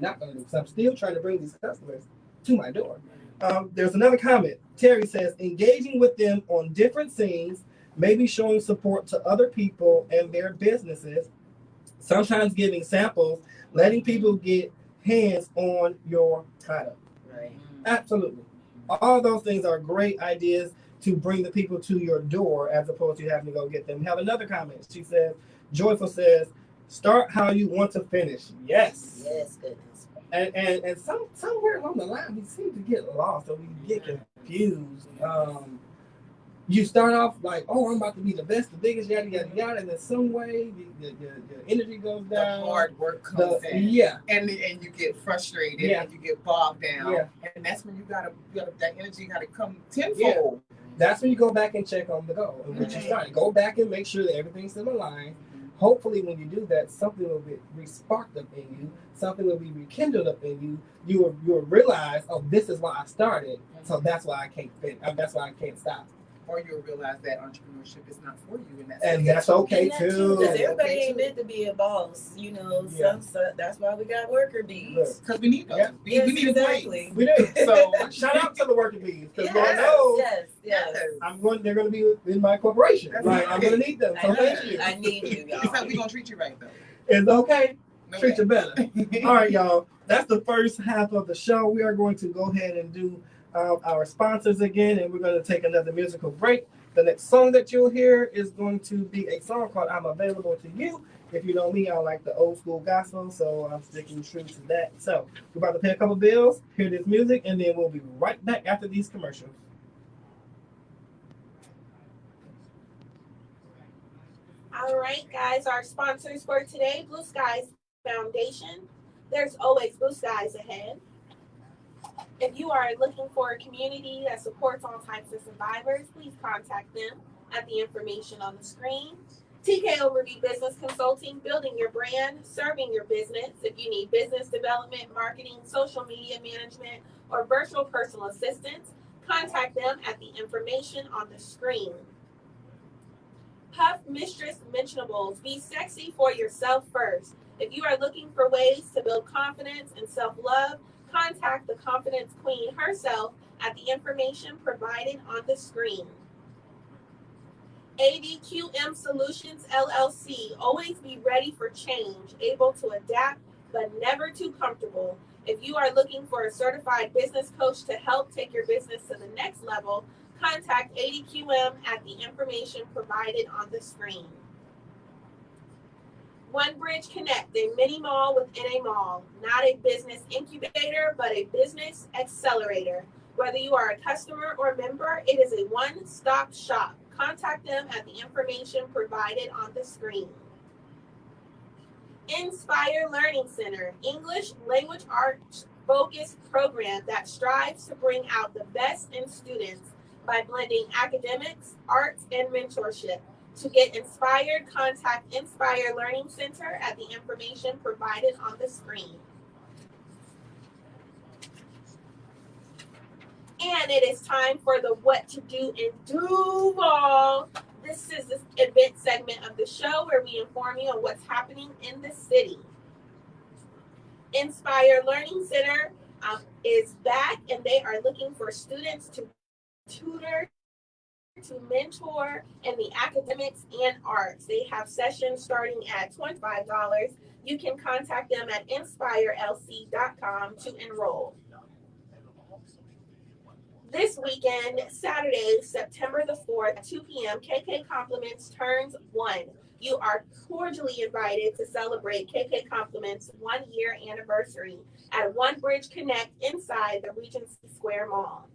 not gonna do. Because I'm still trying to bring these customers to my door. There's another comment. Terry says, engaging with them on different scenes, maybe showing support to other people and their businesses, sometimes giving samples, letting people get hands on your product. Right. Absolutely. All those things are great ideas to bring the people to your door as opposed to having to go get them. We have another comment. She says, Joyful says, start how you want to finish. Yes. Yes, goodness. And somewhere along the line, we seem to get lost or we get confused. You start off like, oh, I'm about to be the best, the biggest, yada, yada, yada. And then some way, the energy goes down. The hard work comes in. Yeah. And you get frustrated Yeah. and you get bogged down. Yeah. And that's when you gotta that energy gotta come tenfold. Yeah. That's when you go back and check on the goal and what you started. Go back and make sure that everything's in line. Hopefully, when you do that, something will be re-sparked up in you. Something will be rekindled up in you. You'll realize, oh, this is why I started. So that's why I can't fit. That's why I can't stop. Or you'll realize that entrepreneurship is not for you, And that's okay too. Because everybody ain't meant to be a boss, you know. Yeah. So that's why we got worker bees. Because we need those. Yeah. We need exactly. We do. So shout out to the worker bees because Lord knows Yes. they're going to be in my corporation. That's Right? right. I'm going to need them. So thank you. I need you, y'all. It's like we're gonna treat you right though. It's okay. No Treat way. you better. All right, y'all. That's the first half of the show. We are going to go ahead and do our sponsors again, and we're going to take another musical break. The next song that you'll hear is going to be a song called I'm Available to You. If you know me, I like the old school gospel, so I'm sticking true to that. So we're about to pay a couple bills, hear this music, and then we'll be right back after these commercials. All right, guys, our sponsors for today, Blue Skies Foundation. There's always blue skies ahead. If you are looking for a community that supports all types of survivors, please contact them at the information on the screen. TK Overview Business Consulting, building your brand, serving your business. If you need business development, marketing, social media management, or virtual personal assistance, contact them at the information on the screen. Puff Mistress Mentionables, be sexy for yourself first. If you are looking for ways to build confidence and self-love, contact the Confidence Queen herself at the information provided on the screen. ADQM Solutions LLC, always be ready for change, able to adapt, but never too comfortable. If you are looking for a certified business coach to help take your business to the next level, contact ADQM at the information provided on the screen. One Bridge Connect, a mini mall within a mall, not a business incubator, but a business accelerator. Whether you are a customer or member, it is a one-stop shop. Contact them at the information provided on the screen. Inspire Learning Center, English language arts focused program that strives to bring out the best in students by blending academics, arts, and mentorship. To get inspired, contact Inspire Learning Center at the information provided on the screen. And it is time for the What to Do in Duval. This is the event segment of the show where we inform you on what's happening in the city. Inspire Learning Center is back, and they are looking for students to tutor, to mentor in the academics and arts. They have sessions starting at $25. You can contact them at inspirelc.com to enroll. This weekend, Saturday, September the 4th at 2 p.m., KK Compliments turns 1. You are cordially invited to celebrate KK Compliments' 1-year anniversary at One Bridge Connect inside the Regency Square Mall.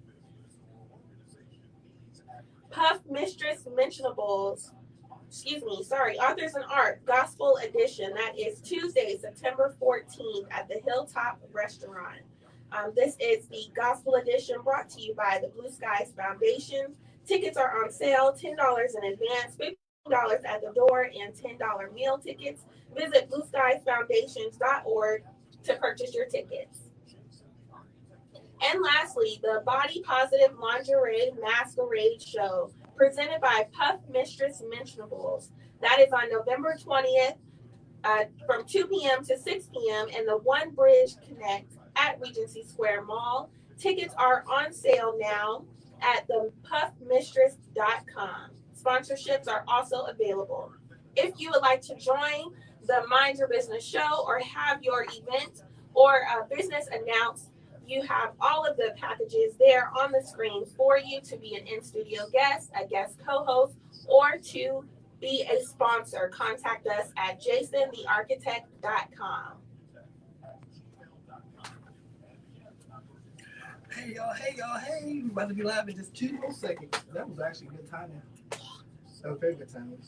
Puff Mistress Mentionables, Authors and Art Gospel Edition. That is Tuesday, September 14th at the Hilltop Restaurant. This is the Gospel Edition brought to you by the Blue Skies Foundation. Tickets are on sale, $10 in advance, $50 at the door, and $10 meal tickets. Visit blueskiesfoundations.org to purchase your tickets. And lastly, the Body Positive Lingerie Masquerade Show, presented by Puff Mistress Mentionables. That is on November 20th from 2 p.m. to 6 p.m. in the One Bridge Connect at Regency Square Mall. Tickets are on sale now at thepuffmistress.com. Sponsorships are also available. If you would like to join the Mind Your Business show or have your event or business announced, you have all of the packages there on the screen for you to be an in-studio guest, a guest co-host, or to be a sponsor. Contact us at jasonthearchitect.com. Hey y'all, hey. We're about to be live in just 2 more seconds. That was actually good timing. That was very good timing.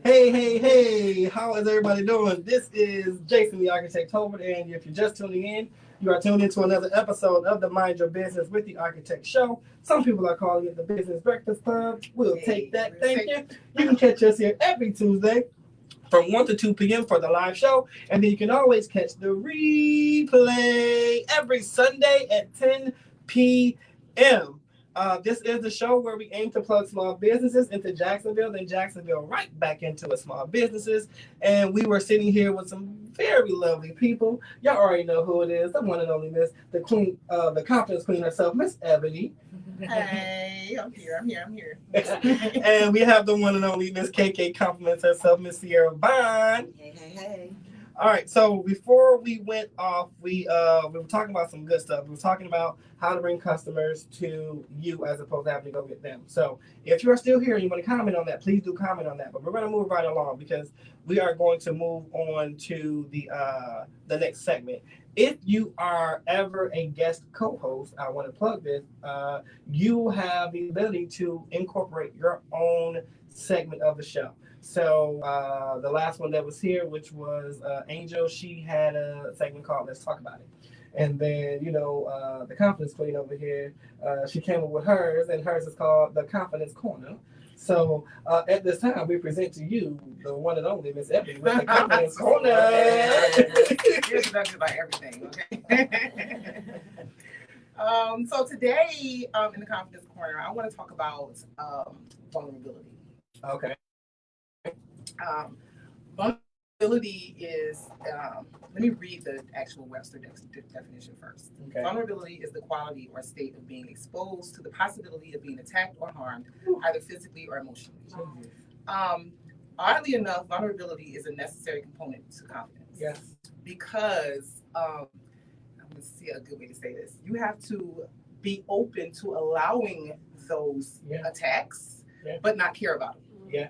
Hey, how is everybody doing? This is Jason the Architect Holbert, and if you're just tuning in, you are tuned into another episode of the Mind Your Business with the Architect Show. Some people are calling it the Business Breakfast Club. We'll take that. Thank you. You can catch us here every Tuesday from 1 to 2 p.m. for the live show, and then you can always catch the replay every Sunday at 10 p.m. This is the show where we aim to plug small businesses into Jacksonville, then Jacksonville right back into a small businesses. And we were sitting here with some very lovely people. Y'all already know who it is, the one and only Miss, the queen, the confidence queen herself, Miss Ebonee. Hey, I'm here. And we have the one and only Miss KK compliments herself, Miss Sierra Bond. Hey. All right, so before we went off, we were talking about some good stuff. We were talking about how to bring customers to you as opposed to having to go get them. So if you are still here and you want to comment on that, please do comment on that. But we're going to move right along because we are going to move on to the next segment. If you are ever a guest co-host, I want to plug this, you have the ability to incorporate your own segment of the show. So the last one that was here, which was Angel, she had a segment called Let's Talk About It. And then, the confidence queen over here, she came up with hers, and hers is called The Confidence Corner. So at this time, we present to you the one and only Miss Ebonee with The Confidence Corner. You're introduced about everything, okay? So today, in the Confidence Corner, I want to talk about vulnerability. Okay. Vulnerability is, let me read the actual Webster definition first. Okay. Vulnerability is the quality or state of being exposed to the possibility of being attacked or harmed, either physically or emotionally. Oddly enough, vulnerability is a necessary component to confidence. Yes. Because, I'm going to see a good way to say this. You have to be open to allowing those attacks, but not care about them. Yeah.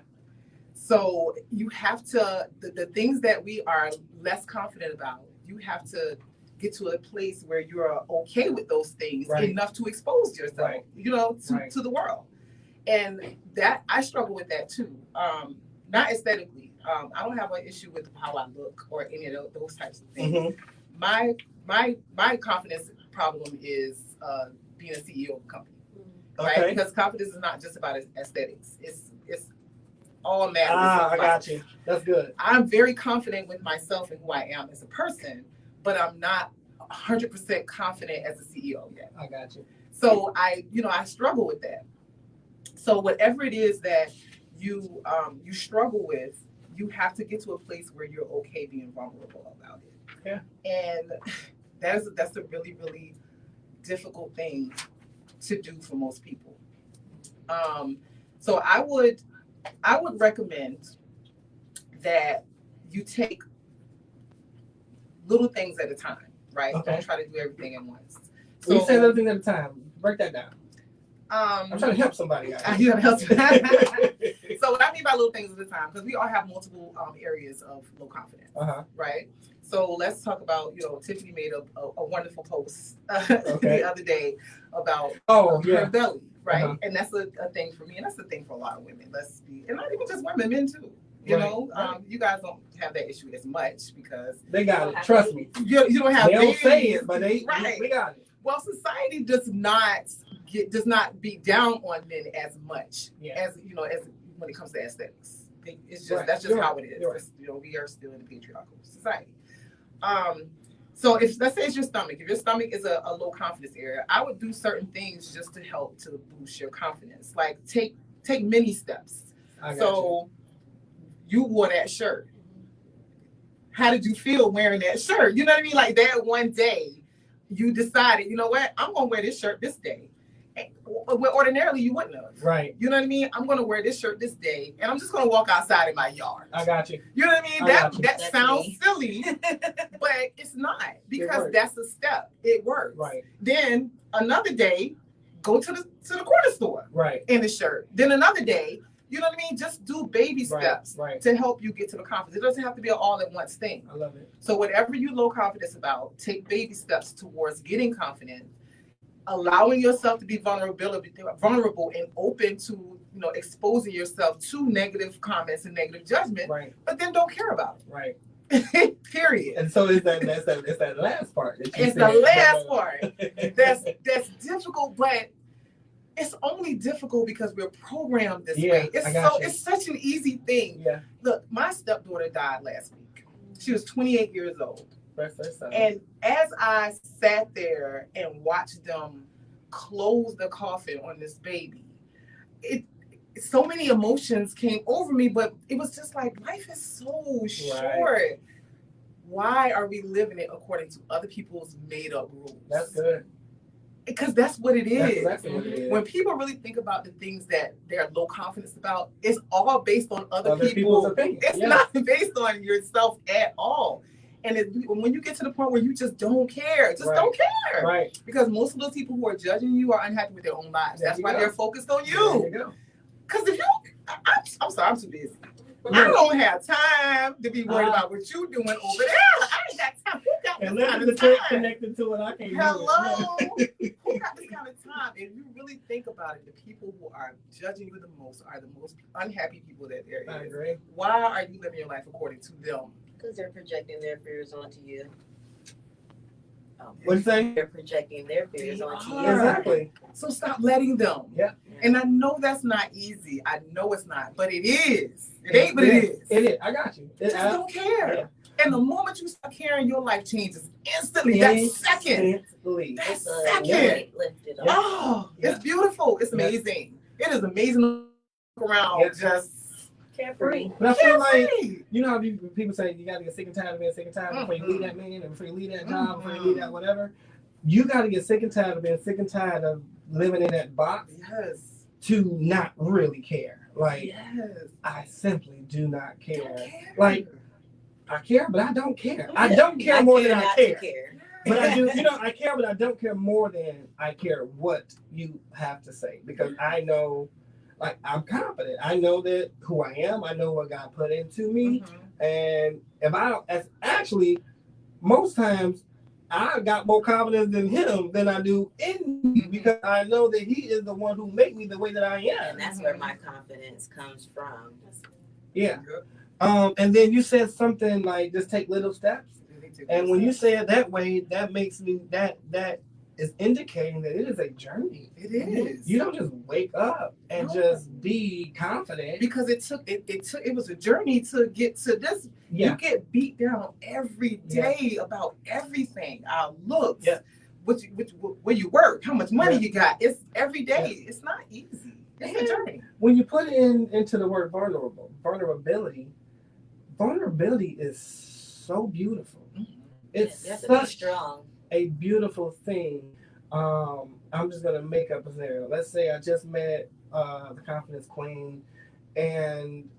So you have to, the things that we are less confident about, you have to get to a place where you're okay with those things enough to expose yourself, to the world. And that, I struggle with that too. Not aesthetically. I don't have an issue with how I look or any of those types of things. Mm-hmm. My confidence problem is being a CEO of a company, right? Because confidence is not just about aesthetics. It's all matters. I got you. That's good. I'm very confident with myself and who I am as a person, but I'm not 100% confident as a CEO yet. I got you. So I struggle with that. So whatever it is that you struggle with, you have to get to a place where you're okay being vulnerable about it. Yeah. And that's a really, really difficult thing to do for most people. So I would recommend that you take little things at a time, right? Okay. Don't try to do everything at once. So you say little things at a time. Break that down. I'm trying to help somebody out. You gotta help. So what I mean by little things at a time, because we all have multiple areas of low confidence, right? So let's talk about, Tiffany made a wonderful post the other day about her belly, right? And that's a thing for me, and that's a thing for a lot of women. And not even just women, men too. You Right, know, right. you guys don't have that issue as much because They got it. Trust me. you don't have They don't babies. say it, but Right. we got it. Well, society does not beat down on men as much as as when it comes to aesthetics. It's just that's just how it is. Right. We are still in a patriarchal society. So if let's say it's your stomach, if your stomach is a low confidence area, I would do certain things just to help to boost your confidence. Like take many steps. So you wore that shirt. How did you feel wearing that shirt? You know what I mean? Like that one day you decided, you know what, I'm gonna wear this shirt this day. Where ordinarily you wouldn't have. Right. You know what I mean? I'm gonna wear this shirt this day and I'm just gonna walk outside in my yard. I got you. You know what I mean? That sounds silly, but it's not because that's a step. It works. Right. Then another day, go to the corner store. Right. In the shirt. Then another day, you know what I mean? Just do baby steps to help you get to the confidence. It doesn't have to be an all-at-once thing. I love it. So whatever you low confidence about, take baby steps towards getting confident, allowing yourself to be vulnerable and open to exposing yourself to negative comments and negative judgment. Right. But then don't care about it. Right. Period. And so it's that last part. It's the last part. That's difficult, but it's only difficult because we're programmed this way. It's such an easy thing. Yeah. Look, my stepdaughter died last week. She was 28 years old. And as I sat there and watched them close the coffin on this baby, so many emotions came over me, but it was just like, life is so short. Why are we living it according to other people's made up rules? That's good. Because that's what it is. That's exactly what it is. When people really think about the things that they're low confidence about, it's all based on other people's opinions. It's not based on yourself at all. And when you get to the point where you just don't care, don't care. Right. Because most of those people who are judging you are unhappy with their own lives. That's why they're focused on you. There you go. Because if you, I'm sorry, I'm too busy. I don't have time to be worried about what you're doing over there. I ain't got time. Who got this kind of time? Connected to it, I can't. Hello. Who got this kind of time? If you really think about it, the people who are judging you the most are the most unhappy people that there is. I agree. Why are you living your life according to them? Because they're projecting their fears onto you. What'd you say? They're projecting their fears onto you. Exactly. So stop letting them. Yeah. And I know that's not easy. I know it's not, but it is. It ain't, but it is. It is. I got you. Just don't care. Yeah. And the moment you start caring, your life changes instantly. That second. That second. Oh, it's beautiful. It's amazing. It is amazing to look around. Just carefree. But I feel like, you know how people say you got to get sick and tired of being sick and tired before you leave that man, and before you leave that job, before you leave that whatever. You got to get sick and tired of being sick and tired of living in that box to not really care. Like, I simply do not care. Like, I care, but I don't care. I don't care more than I care. But I do, I care, but I don't care more than I care what you have to say. Because I know, like, I'm confident. I know that who I am. I know what God put into me. And if I don't, actually, most times, I got more confidence in him than I do in me because I know that he is the one who made me the way that I am. And that's where my confidence comes from. Yeah. And then you said something like, just take little steps. And when you say it that way, that makes me, that is indicating that it is a journey. It is. You don't just wake up and just be confident. Because it was a journey to get to this. Yeah. You get beat down every day about everything. Our looks, where you work, how much money you got. It's every day. It's not easy. It's a journey. When you put it into the word vulnerability is so beautiful. It's such strong. A beautiful thing. I'm just gonna make up a scenario. Let's say I just met the confidence queen, and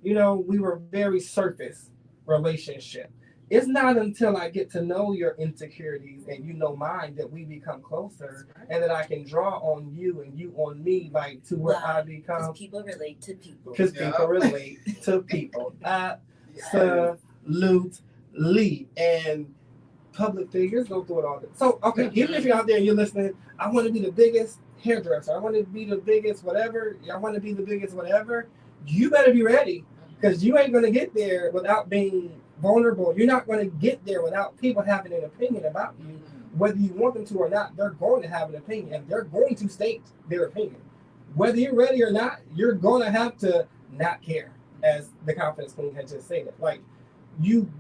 we were very surface relationship. It's not until I get to know your insecurities and you know mine that we become closer, and that I can draw on you and you on me, like to where I become. Because people relate to people. Because people relate to people. Absolutely. And public figures go through it all. So, okay, even if you're out there and you're listening, I want to be the biggest hairdresser. I want to be the biggest whatever. I want to be the biggest whatever. You better be ready because you ain't going to get there without being vulnerable. You're not going to get there without people having an opinion about you, whether you want them to or not. They're going to have an opinion, and they're going to state their opinion. Whether you're ready or not, you're going to have to not care, as the confidence queen had just said. Like you.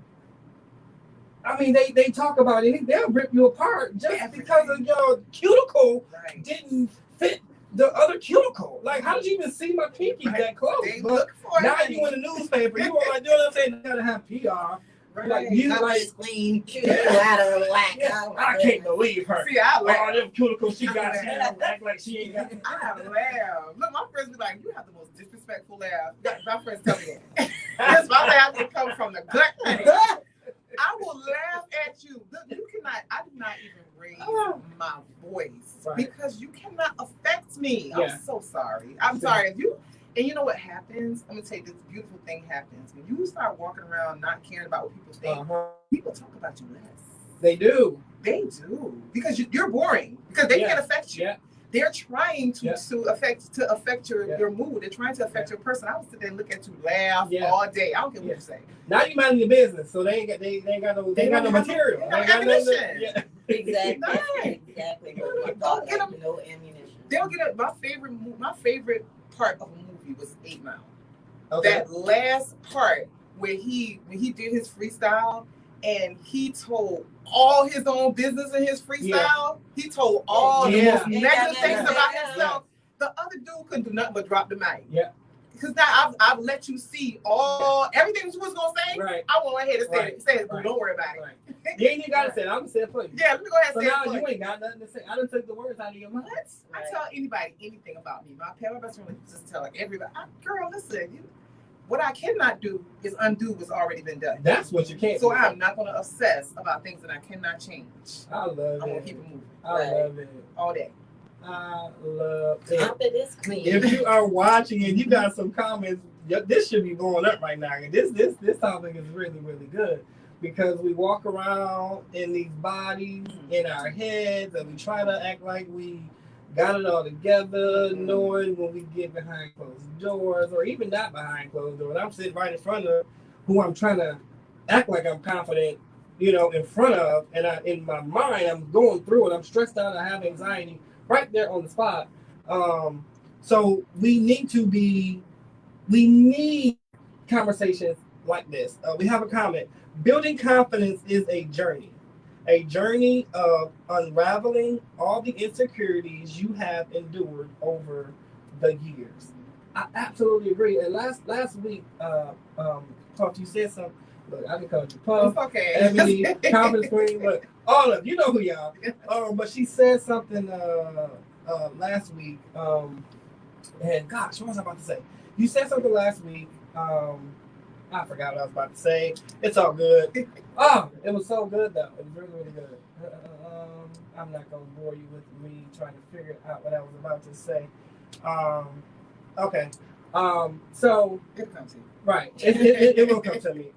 I mean, they talk about it. They'll rip you apart just because of your cuticle didn't fit the other cuticle. Like, how did you even see my pinky that close? They But look for now it. you in the newspaper. You are like, you know what I'm saying? You gotta have PR. Right. Like you Confidence like queen, cuticle out of whack. yeah, I can't believe her. See, I All laugh. them cuticles she got, she don't act like she ain't got. I laugh. Look, my friends be like, you have the most disrespectful laugh. My friends tell me that. Because my laugh will come from the gut. Honey. I will laugh at you. Look, you cannot, I do not even raise my voice because you cannot affect me. Yeah. I'm so sorry. I'm sorry. If you, and you know what happens? I'm going to tell you this beautiful thing happens. When you start walking around not caring about what people think, people talk about you less. They do. They do. Because you're boring. Because they can't affect you. Yeah. They're trying to affect your mood. They're trying to affect your person. I would sit there and look at you laugh all day. I don't care what you say. Now you minding your business, so they ain't got no material. No ammunition. Exactly. Exactly. Don't get them. No ammunition. They'll get it. My favorite part of a movie was 8 Mile. Okay. That last part where when he did his freestyle and he told all his own business in his freestyle. He told all the most negative things about himself. The other dude couldn't do nothing but drop the mic. Yeah. Because now I've let you see everything you was gonna say. Right. I went ahead and say it. Don't worry about it. You ain't gotta say it. I'm gonna say it for you. Yeah, let me go ahead and say it. So now you ain't got nothing to say. I done took the words out of your mouth. I tell anybody anything about me. My best friend just tell everybody, girl, listen, what I cannot do is undo what's already been done. That's what you can't do. So I'm not going to obsess about things that I cannot change. I love it. I'm going to keep it moving. I love it. All day. I love it. Confidence queen. If you are watching and you got some comments, this should be blowing up right now. This topic is really, really good because we walk around in these bodies, in our heads, and we try to act like we got it all together, knowing when we get behind closed doors, or even not behind closed doors. I'm sitting right in front of who I'm trying to act like I'm confident, in front of, and in my mind, I'm going through it. I'm stressed out. I have anxiety right there on the spot. So we need conversations like this. We have a comment. Building confidence is a journey of unraveling all the insecurities you have endured over the years. I absolutely agree. And last week, Puff, you said something. Look, I can call you Puff. It's okay. Ebonee, confidence queen. Look, all of you know who y'all. But she said something last week. And gosh, what was I about to say? You said something last week. I forgot what I was about to say. It's all good. Oh, it was so good though. It was really, really good. I'm not gonna bore you with me trying to figure out what I was about to say. Okay. So It'll come to you. right, it will come to me.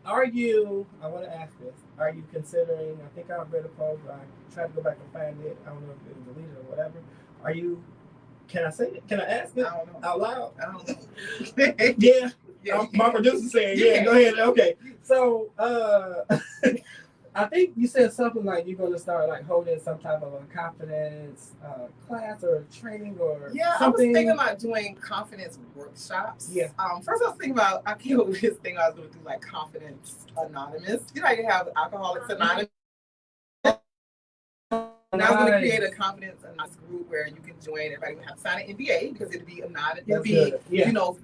Are you? I want to ask this. Are you considering? I think I read a post. I tried to go back and find it. I don't know if it was deleted or whatever. Are you? Can I say it? Can I ask it I don't know. out loud? I don't know. Yeah. My producer saying, yeah, go ahead. Okay. So, I think you said something like you're going to start like holding some type of a confidence class or training or something. I was thinking about doing confidence workshops. Yeah. First I was thinking about, I came up with this thing I was going to do like Confidence Anonymous. You know, you have Alcoholics Anonymous. And I was going to create a confidence group where you can join. Everybody would have to sign an NDA because it'd be anonymous. It'd be,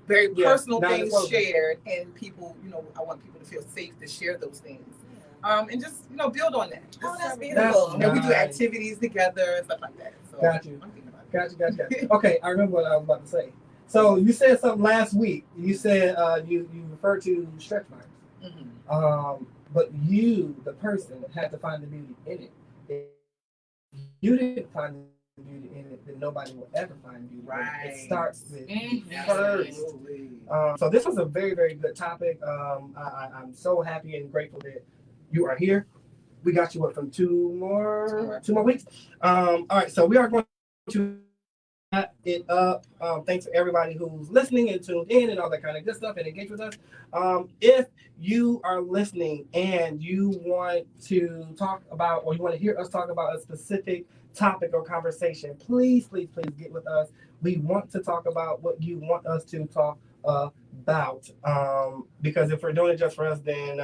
very personal things shared, and people, I want people to feel safe to share those things. And just, build on that. Oh, that's beautiful. And we do activities together and stuff like that. So Got you. I'm thinking about it. Got you. Okay, I remember what I was about to say. So you said something last week. You said you referred to stretch marks. Mm-hmm. But you, the person, had to find the beauty in it. If you didn't find the beauty in it, then nobody will ever find beauty. Right. It starts with Absolutely. first. So this was a very, very good topic. I'm so happy and grateful that you are here. We got you from two more weeks. All right, so we are going to it up. Thanks for everybody who's listening and tuned in and all that kind of good stuff and engage with us. If you are listening and you want to talk about or you want to hear us talk about a specific topic or conversation, please get with us. We want to talk about what you want us to talk about. Because if we're doing it just for us, then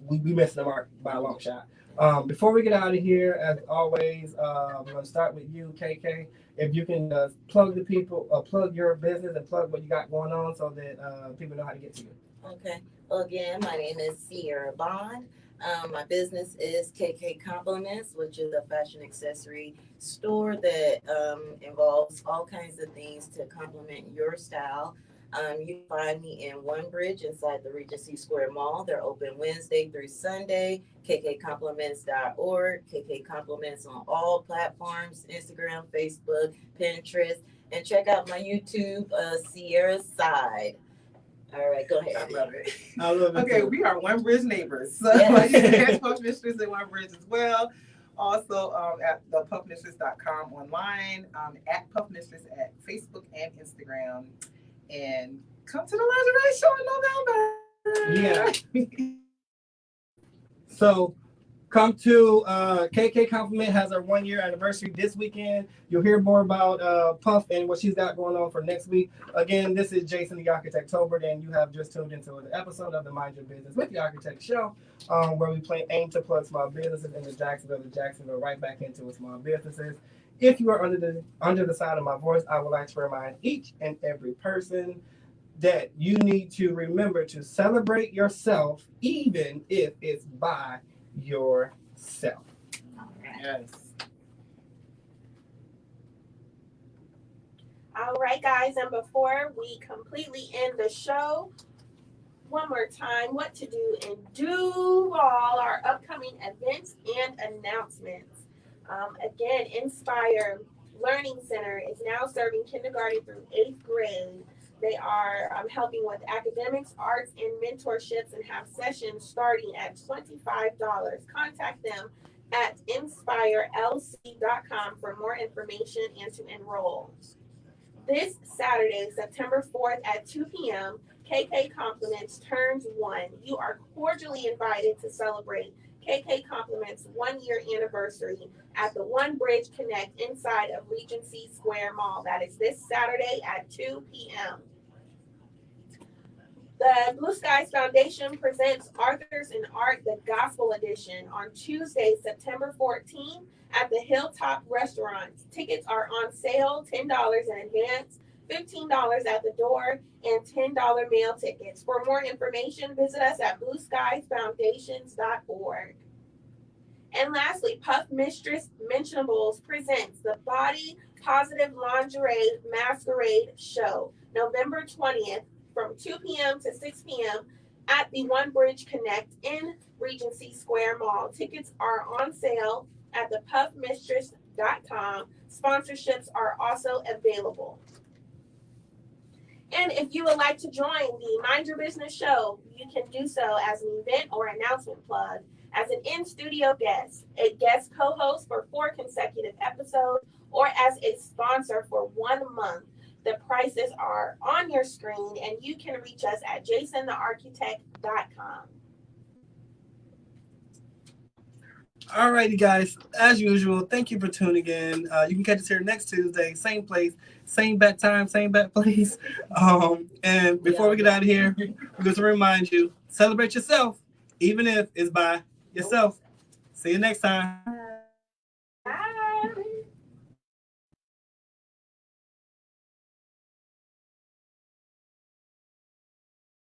we missed the mark by a long shot. Before we get out of here, as always, I'm going to start with you, KK. If you can plug the people, plug your business and plug what you got going on so that people know how to get to you. Okay. Well, again, my name is Sierra Bond. My business is KK Compliments, which is a fashion accessory store that involves all kinds of things to complement your style. You can find me in One Bridge inside the Regency Square Mall. They're open Wednesday through Sunday. kkcompliments.org. KK Compliments on all platforms, Instagram, Facebook, Pinterest. And check out my YouTube, Sierra Side. All right, go ahead. I love it. I love it. Okay, too. we are One Bridge neighbors. So Yes. you can catch Puff Mistress at One Bridge as well. Also at the puffmistress.com online, at Puff Mistress at Facebook and Instagram. And come to the lingerie show in November. Yeah. So come to KK Compliment has our 1 year anniversary this weekend. You'll hear more about Puff and what she's got going on for next week. Again, this is Jason the Architect Tolbert, and you have just tuned into an episode of the Mind Your Business with the Architect Show, where we aim to plug small businesses into Jacksonville, right back into small businesses. If you are under the sound of my voice, I would like to remind each and every person that you need to remember to celebrate yourself, even if it's by yourself. Yes. All right, guys, and before we completely end the show, one more time, what to do in Duval, our upcoming events and announcements. Again, Inspire Learning Center is now serving kindergarten through 8th grade. They are helping with academics, arts, and mentorships and have sessions starting at $25. Contact them at inspirelc.com for more information and to enroll. This Saturday, September 4th at 2 p.m., KK Compliments turns 1. You are cordially invited to celebrate KK Compliments 1 year anniversary at the One Bridge Connect inside of Regency Square Mall. That is this Saturday at 2 p.m. The Blue Skies Foundation presents Arthurs in Art, the Gospel Edition on Tuesday, September 14th at the Hilltop Restaurant. Tickets are on sale, $10 in advance, $15 at the door, and $10 mail tickets. For more information, visit us at blueskiesfoundations.org. And lastly, Puff Mistress Mentionables presents the Body Positive Lingerie Masquerade Show, November 20th from 2 p.m. to 6 p.m. at the One Bridge Connect in Regency Square Mall. Tickets are on sale at the puffmistress.com. Sponsorships are also available. And if you would like to join the Mind Your Business show, you can do so as an event or announcement plug, as an in-studio guest, a guest co-host for 4 consecutive episodes, or as a sponsor for 1 month. The prices are on your screen, and you can reach us at jasonthearchitect.com. All righty, guys. As usual, thank you for tuning in. You can catch us here next Tuesday, same place, same bat time, same bat place. And before we get out of here, we're going to remind you, celebrate yourself, even if it's by yourself. See you next time.